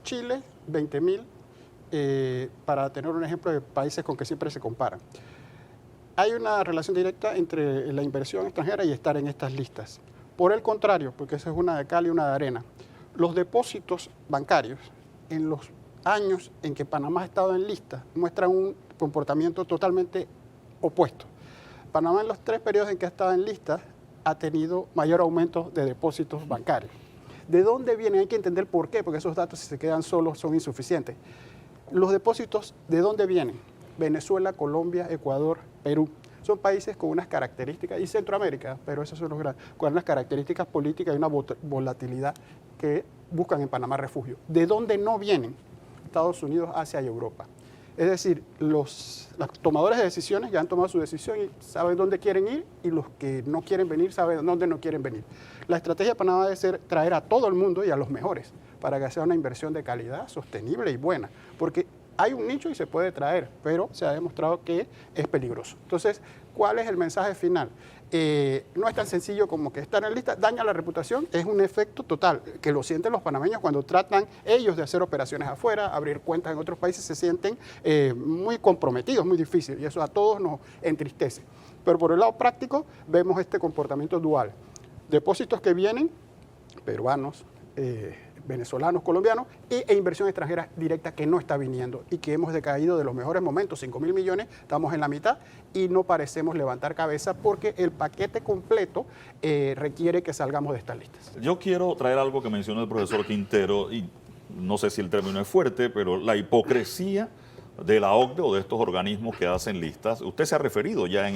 [SPEAKER 6] Chile, 20.000, para tener un ejemplo de países con que siempre se comparan. Hay una relación directa entre la inversión extranjera y estar en estas listas. Por el contrario, porque esa es una de cal y una de arena, los depósitos bancarios en los años en que Panamá ha estado en lista muestran un comportamiento totalmente opuesto. Panamá en los 3 periodos en que ha estado en lista ha tenido mayor aumento de depósitos bancarios. ¿De dónde vienen? Hay que entender por qué, porque esos datos si se quedan solos son insuficientes. Los depósitos, ¿de dónde vienen? Venezuela, Colombia, Ecuador, Perú. Son países con unas características, y Centroamérica, pero esos son los grandes, con unas características políticas y una volatilidad que buscan en Panamá refugio. ¿De dónde no vienen? Estados Unidos, Asia y Europa. Es decir, los tomadores de decisiones ya han tomado su decisión y saben dónde quieren ir, y los que no quieren venir saben dónde no quieren venir. La estrategia de Panamá debe ser traer a todo el mundo y a los mejores para que sea una inversión de calidad, sostenible y buena, porque hay un nicho y se puede traer, pero se ha demostrado que es peligroso. Entonces, ¿cuál es el mensaje final? No es tan sencillo como que estar en lista daña la reputación, es un efecto total, que lo sienten los panameños cuando tratan ellos de hacer operaciones afuera, abrir cuentas en otros países, se sienten muy comprometidos, muy difícil, y eso a todos nos entristece. Pero por el lado práctico, vemos este comportamiento dual. Depósitos que vienen, peruanos, venezolanos, colombianos, e inversión extranjera directa que no está viniendo y que hemos decaído de los mejores momentos, 5.000 millones, estamos en la mitad y no parecemos levantar cabeza porque el paquete completo requiere que salgamos de estas listas.
[SPEAKER 1] Yo quiero traer algo que mencionó el profesor Quintero, y no sé si el término es fuerte, pero la hipocresía de la OCDE o de estos organismos que hacen listas. Usted se ha referido ya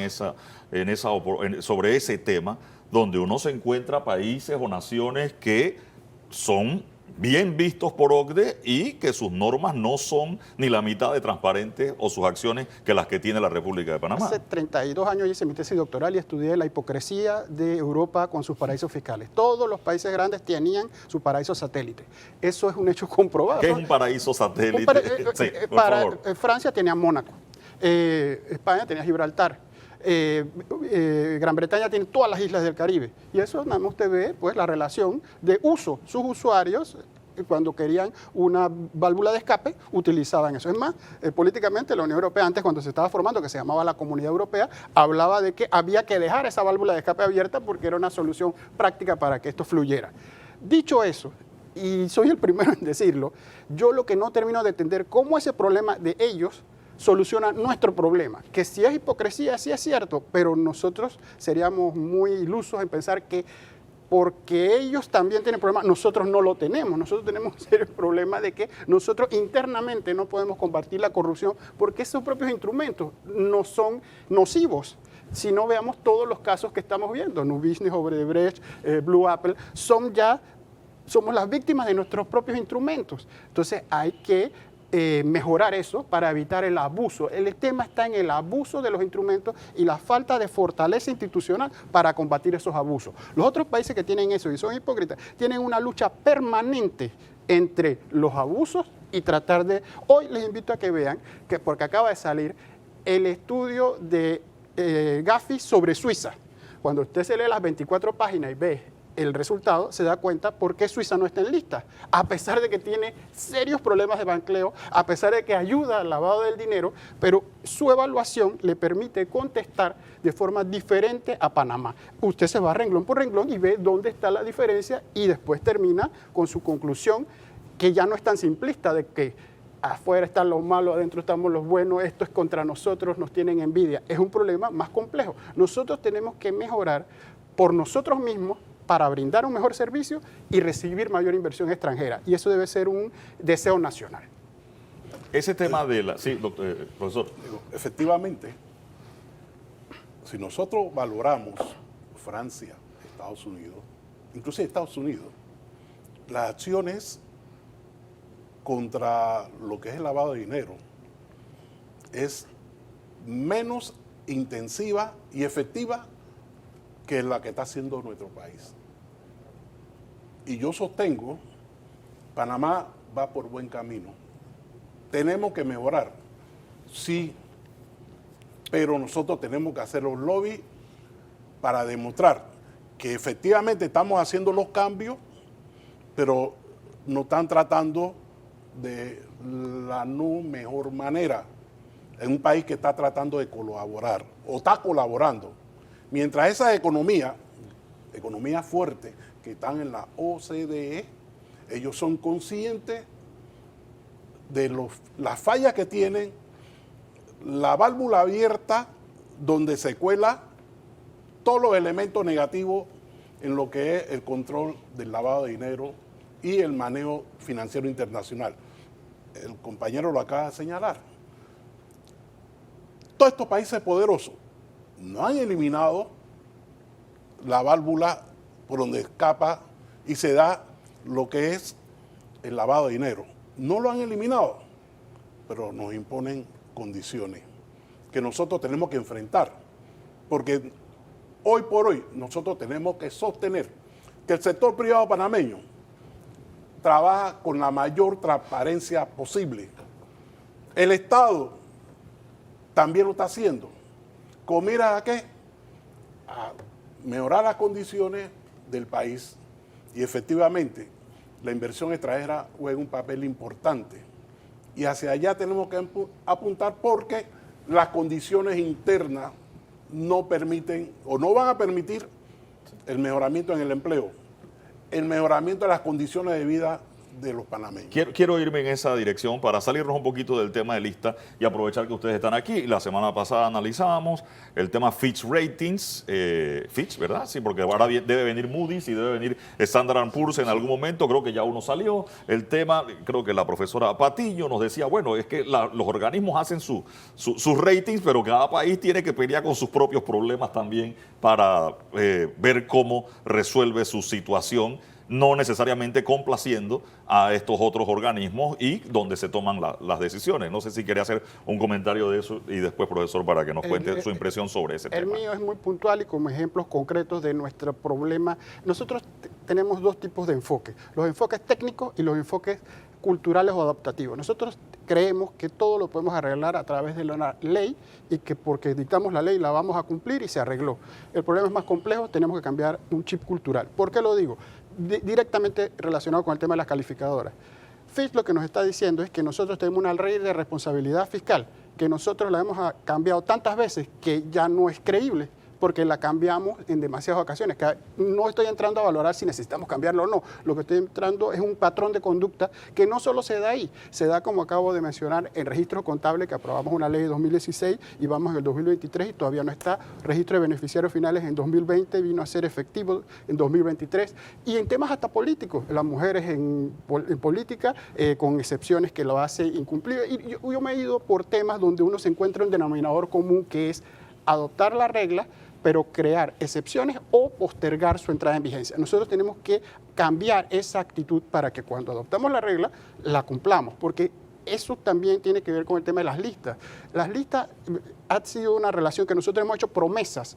[SPEAKER 1] sobre ese tema, donde uno se encuentra países o naciones que son bien vistos por OCDE y que sus normas no son ni la mitad de transparentes o sus acciones que las que tiene la República de Panamá.
[SPEAKER 6] Hace 32 años hice mi tesis doctoral y estudié la hipocresía de Europa con sus paraísos fiscales. Todos los países grandes tenían su paraíso satélite. Eso es un hecho comprobado.
[SPEAKER 1] ¿Qué es un paraíso satélite? Sí, por favor.
[SPEAKER 6] Francia tenía Mónaco, España tenía Gibraltar. Gran Bretaña tiene todas las islas del Caribe y eso nada más usted ve pues la relación de uso. Sus usuarios cuando querían una válvula de escape utilizaban eso. Es más, políticamente la Unión Europea antes cuando se estaba formando, que se llamaba la Comunidad Europea, hablaba de que había que dejar esa válvula de escape abierta porque era una solución práctica para que esto fluyera. Dicho eso, y soy el primero en decirlo, yo lo que no termino de entender cómo ese problema de ellos soluciona nuestro problema, que si es hipocresía, sí es cierto, pero nosotros seríamos muy ilusos en pensar que porque ellos también tienen problemas, nosotros no lo tenemos. Nosotros tenemos el problema de que nosotros internamente no podemos combatir la corrupción porque esos propios instrumentos no son nocivos. Si no veamos todos los casos que estamos viendo, Nu Business, Odebrecht, Blue Apple, son ya somos las víctimas de nuestros propios instrumentos. Entonces hay que mejorar eso para evitar el abuso. El tema está en el abuso de los instrumentos y la falta de fortaleza institucional para combatir esos abusos. Los otros países que tienen eso y son hipócritas tienen una lucha permanente entre los abusos y tratar de... Hoy les invito a que vean, que porque acaba de salir el estudio de Gafi sobre Suiza. Cuando usted se lee las 24 páginas y ve el resultado, se da cuenta por qué Suiza no está en lista, a pesar de que tiene serios problemas de banqueo, a pesar de que ayuda al lavado del dinero, pero su evaluación le permite contestar de forma diferente a Panamá. Usted se va renglón por renglón y ve dónde está la diferencia y después termina con su conclusión, que ya no es tan simplista de que afuera están los malos, adentro estamos los buenos, esto es contra nosotros, nos tienen envidia. Es un problema más complejo. Nosotros tenemos que mejorar por nosotros mismos para brindar un mejor servicio y recibir mayor inversión extranjera. Y eso debe ser un deseo nacional.
[SPEAKER 1] Ese tema de la... Sí, doctor, profesor.
[SPEAKER 7] Efectivamente, si nosotros valoramos Francia, Estados Unidos, inclusive Estados Unidos, las acciones contra lo que es el lavado de dinero es menos intensiva y efectiva que la que está haciendo nuestro país. Y yo sostengo, Panamá va por buen camino. Tenemos que mejorar, sí, pero nosotros tenemos que hacer los lobbies para demostrar que efectivamente estamos haciendo los cambios, pero nos están tratando de la no mejor manera. En un país que está tratando de colaborar, o está colaborando. Mientras esas economías fuertes que están en la OCDE, ellos son conscientes de las fallas que tienen, la válvula abierta donde se cuela todos los elementos negativos en lo que es el control del lavado de dinero y el manejo financiero internacional. El compañero lo acaba de señalar. Todos estos países poderosos no han eliminado la válvula por donde escapa y se da lo que es el lavado de dinero. No lo han eliminado, pero nos imponen condiciones que nosotros tenemos que enfrentar. Porque hoy por hoy nosotros tenemos que sostener que el sector privado panameño trabaja con la mayor transparencia posible. El Estado también lo está haciendo. ¿Con mira a qué? A mejorar las condiciones del país y efectivamente la inversión extranjera juega un papel importante. Y hacia allá tenemos que apuntar porque las condiciones internas no permiten o no van a permitir el mejoramiento en el empleo, el mejoramiento de las condiciones de vida de los panameños.
[SPEAKER 1] Quiero irme en esa dirección para salirnos un poquito del tema de lista y aprovechar que ustedes están aquí. La semana pasada analizábamos el tema Fitch Ratings, Fitch, ¿verdad? Sí, porque ahora debe venir Moody's y debe venir Standard & Poor's en algún momento, creo que ya uno salió. El tema, creo que la profesora Patillo nos decía, bueno, es que los organismos hacen sus ratings, pero cada país tiene que pelear con sus propios problemas también para ver cómo resuelve su situación, no necesariamente complaciendo a estos otros organismos y donde se toman las decisiones. No sé si quería hacer un comentario de eso y después, profesor, para que nos cuente su impresión sobre ese tema.
[SPEAKER 6] El mío es muy puntual y como ejemplos concretos de nuestro problema. Nosotros tenemos dos tipos de enfoques, los enfoques técnicos y los enfoques culturales o adaptativos. Nosotros creemos que todo lo podemos arreglar a través de la ley y que porque dictamos la ley la vamos a cumplir y se arregló. El problema es más complejo, tenemos que cambiar un chip cultural. ¿Por qué lo digo? Directamente relacionado con el tema de las calificadoras. Fitch lo que nos está diciendo es que nosotros tenemos una ley de responsabilidad fiscal, que nosotros la hemos cambiado tantas veces que ya no es creíble, porque la cambiamos en demasiadas ocasiones. No estoy entrando a valorar si necesitamos cambiarlo o no. Lo que estoy entrando es un patrón de conducta que no solo se da ahí, se da, como acabo de mencionar, en registro contable, que aprobamos una ley de 2016 y vamos en el 2023 y todavía no está. Registro de beneficiarios finales en 2020 vino a ser efectivo en 2023. Y en temas hasta políticos, las mujeres en política, con excepciones que lo hace incumplible. Y yo me he ido por temas donde uno se encuentra un denominador común que es adoptar la regla, pero crear excepciones o postergar su entrada en vigencia. Nosotros tenemos que cambiar esa actitud para que cuando adoptamos la regla, la cumplamos, porque eso también tiene que ver con el tema de las listas. Las listas ha sido una relación que nosotros hemos hecho promesas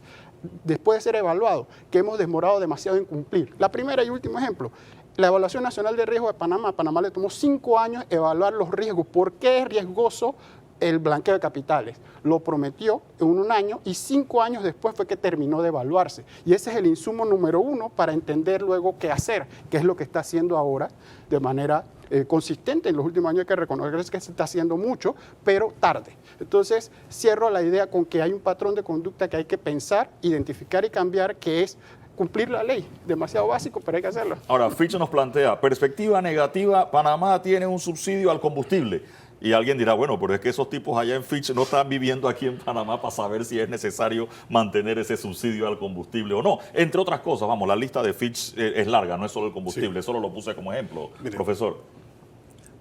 [SPEAKER 6] después de ser evaluados, que hemos demorado demasiado en cumplir. La primera y último ejemplo, la Evaluación Nacional de Riesgo de Panamá. A Panamá le tomó 5 años evaluar los riesgos. ¿Por qué es riesgoso el blanqueo de capitales? Lo prometió en un año y 5 años después fue que terminó de evaluarse. Y ese es el insumo número 1 para entender luego qué hacer, qué es lo que está haciendo ahora de manera consistente. En los últimos años hay que reconocer que se está haciendo mucho, pero tarde. Entonces, cierro la idea con que hay un patrón de conducta que hay que pensar, identificar y cambiar, que es cumplir la ley. Demasiado básico, pero hay que hacerlo.
[SPEAKER 1] Ahora, Fitch nos plantea, perspectiva negativa, Panamá tiene un subsidio al combustible. Y alguien dirá, bueno, pero es que esos tipos allá en Fitch no están viviendo aquí en Panamá para saber si es necesario mantener ese subsidio al combustible o no. Entre otras cosas, vamos, la lista de Fitch es larga, no es solo el combustible, solo lo puse como ejemplo,
[SPEAKER 7] Mire,
[SPEAKER 1] profesor.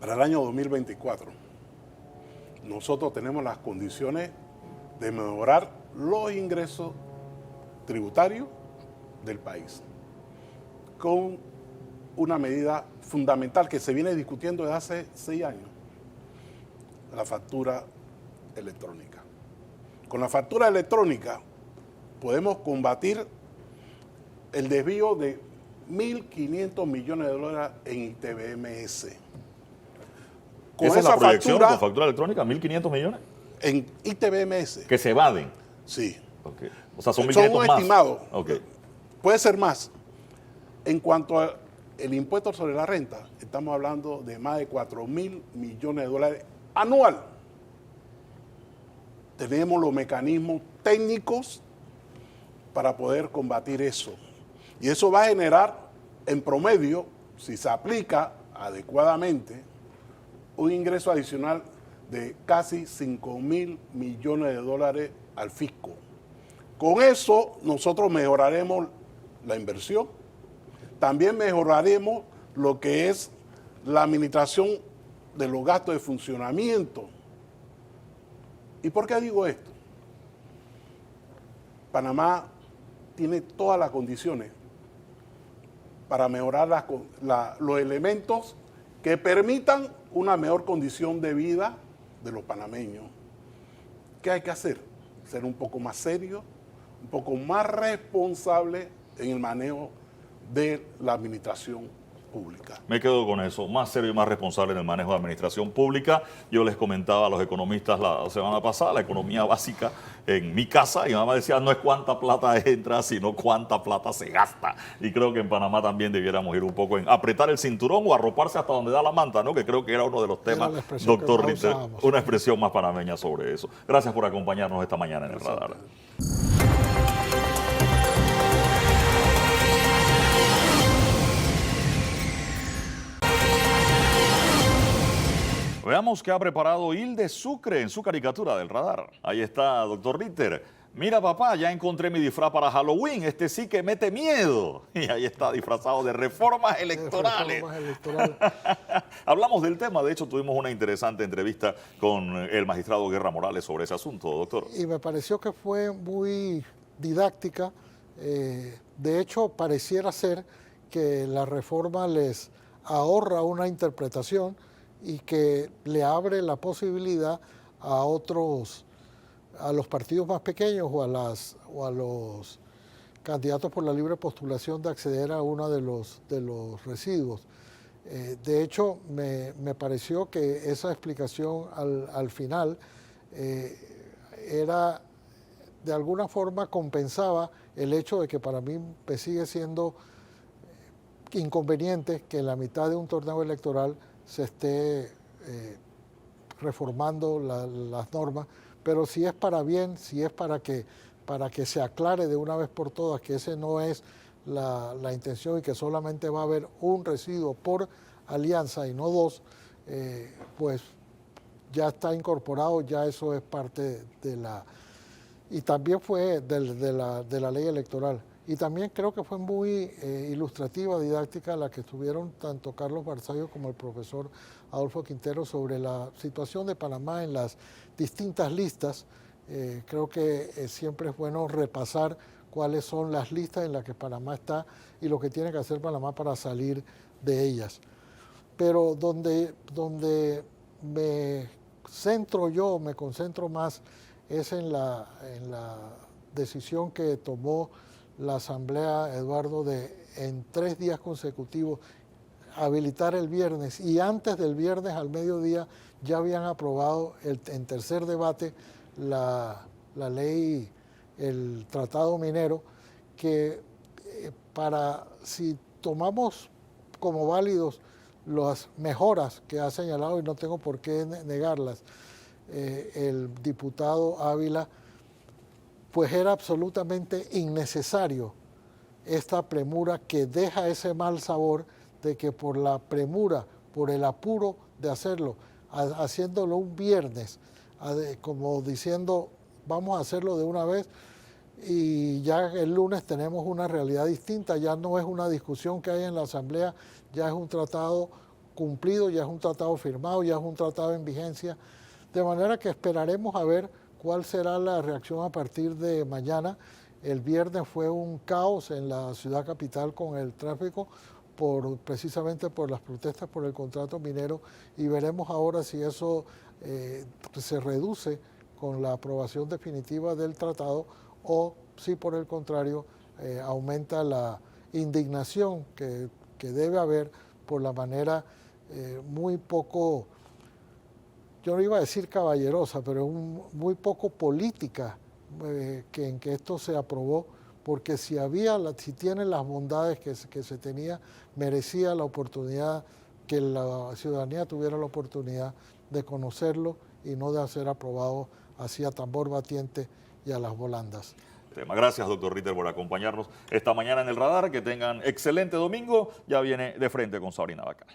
[SPEAKER 7] Para el año 2024, nosotros tenemos las condiciones de mejorar los ingresos tributarios del país, con una medida fundamental que se viene discutiendo desde hace 6 años, la factura electrónica. Con la factura electrónica podemos combatir el desvío de 1.500 millones de dólares en ITBMS. Con
[SPEAKER 1] ¿Esa es la proyección
[SPEAKER 7] factura,
[SPEAKER 1] con factura electrónica? ¿1.500 millones?
[SPEAKER 7] en ITBMS.
[SPEAKER 1] Que se evaden.
[SPEAKER 7] Sí.
[SPEAKER 1] Okay. O sea, son
[SPEAKER 7] Son
[SPEAKER 1] 1.500
[SPEAKER 7] un
[SPEAKER 1] más.
[SPEAKER 7] estimado.
[SPEAKER 1] Okay.
[SPEAKER 7] Puede ser más. En cuanto al impuesto sobre la renta, estamos hablando de más de 4.000 millones de dólares anual. Tenemos los mecanismos técnicos para poder combatir eso. Y eso va a generar, en promedio, si se aplica adecuadamente, un ingreso adicional de casi 5.000 millones de dólares al fisco. Con eso nosotros mejoraremos la inversión, también mejoraremos lo que es la administración de los gastos de funcionamiento. ¿Y por qué digo esto? Panamá tiene todas las condiciones para mejorar los elementos que permitan una mejor condición de vida de los panameños. ¿Qué hay que hacer? Ser un poco más serio, un poco más responsable en el manejo de la administración pública.
[SPEAKER 1] Me quedo con eso, más serio y más responsable en el manejo de administración pública. Yo les comentaba a los economistas la semana pasada, la economía básica en mi casa, y mi mamá decía, no es cuánta plata entra, sino cuánta plata se gasta. Y creo que en Panamá también debiéramos ir un poco en apretar el cinturón o arroparse hasta donde da la manta, ¿no? Que creo que era uno de los temas, doctor Ritter, una expresión más panameña sobre eso. Gracias por acompañarnos esta mañana en el Radar. Veamos qué ha preparado Hilde Sucre en su caricatura del Radar. Ahí está, doctor Ritter. Mira, papá, ya encontré mi disfraz para Halloween. Este sí que mete miedo. Y ahí está, disfrazado de reformas electorales. Hablamos del tema. De hecho, tuvimos una interesante entrevista con el magistrado Guerra Morales sobre ese asunto, doctor.
[SPEAKER 4] Y me pareció que fue muy didáctica. De hecho, pareciera ser que la reforma les ahorra una interpretación y que le abre la posibilidad a los partidos más pequeños o a los candidatos por la libre postulación de acceder a uno de los residuos. De hecho, me pareció que esa explicación al final era, de alguna forma, compensaba el hecho de que para mí me sigue siendo inconveniente que en la mitad de un torneo electoral se esté reformando las normas, pero si es para bien, si es para que se aclare de una vez por todas que ese no es la intención y que solamente va a haber un residuo por alianza y no dos, pues ya está incorporado, ya eso es parte de la... Y también fue de la ley electoral. Y también creo que fue muy ilustrativa, didáctica, la que estuvieron tanto Carlos Barzallo como el profesor Adolfo Quintero sobre la situación de Panamá en las distintas listas. Creo que siempre es bueno repasar cuáles son las listas en las que Panamá está y lo que tiene que hacer Panamá para salir de ellas. Pero donde me concentro más es en la decisión que tomó la Asamblea, Eduardo, de en 3 días consecutivos habilitar el viernes, y antes del viernes al mediodía ya habían aprobado en tercer debate la ley, el tratado minero, que si tomamos como válidos las mejoras que ha señalado, y no tengo por qué negarlas, el diputado Ávila, pues era absolutamente innecesario esta premura que deja ese mal sabor de que por la premura, por el apuro de hacerlo, haciéndolo un viernes, como diciendo vamos a hacerlo de una vez, y ya el lunes tenemos una realidad distinta, ya no es una discusión que hay en la Asamblea, ya es un tratado cumplido, ya es un tratado firmado, ya es un tratado en vigencia, de manera que esperaremos a ver cuál será la reacción a partir de mañana. El viernes fue un caos en la ciudad capital con el tráfico, precisamente por las protestas por el contrato minero, y veremos ahora si eso se reduce con la aprobación definitiva del tratado o si por el contrario aumenta la indignación que debe haber por la manera muy poco, yo no iba a decir caballerosa, pero muy poco política en que esto se aprobó, porque si tiene las bondades que se tenía, merecía la oportunidad, que la ciudadanía tuviera la oportunidad de conocerlo y no de ser aprobado así a tambor batiente y a las volandas.
[SPEAKER 1] Gracias, doctor Ritter, por acompañarnos esta mañana en El Radar. Que tengan excelente domingo. Ya viene De Frente con Sabrina Bacán.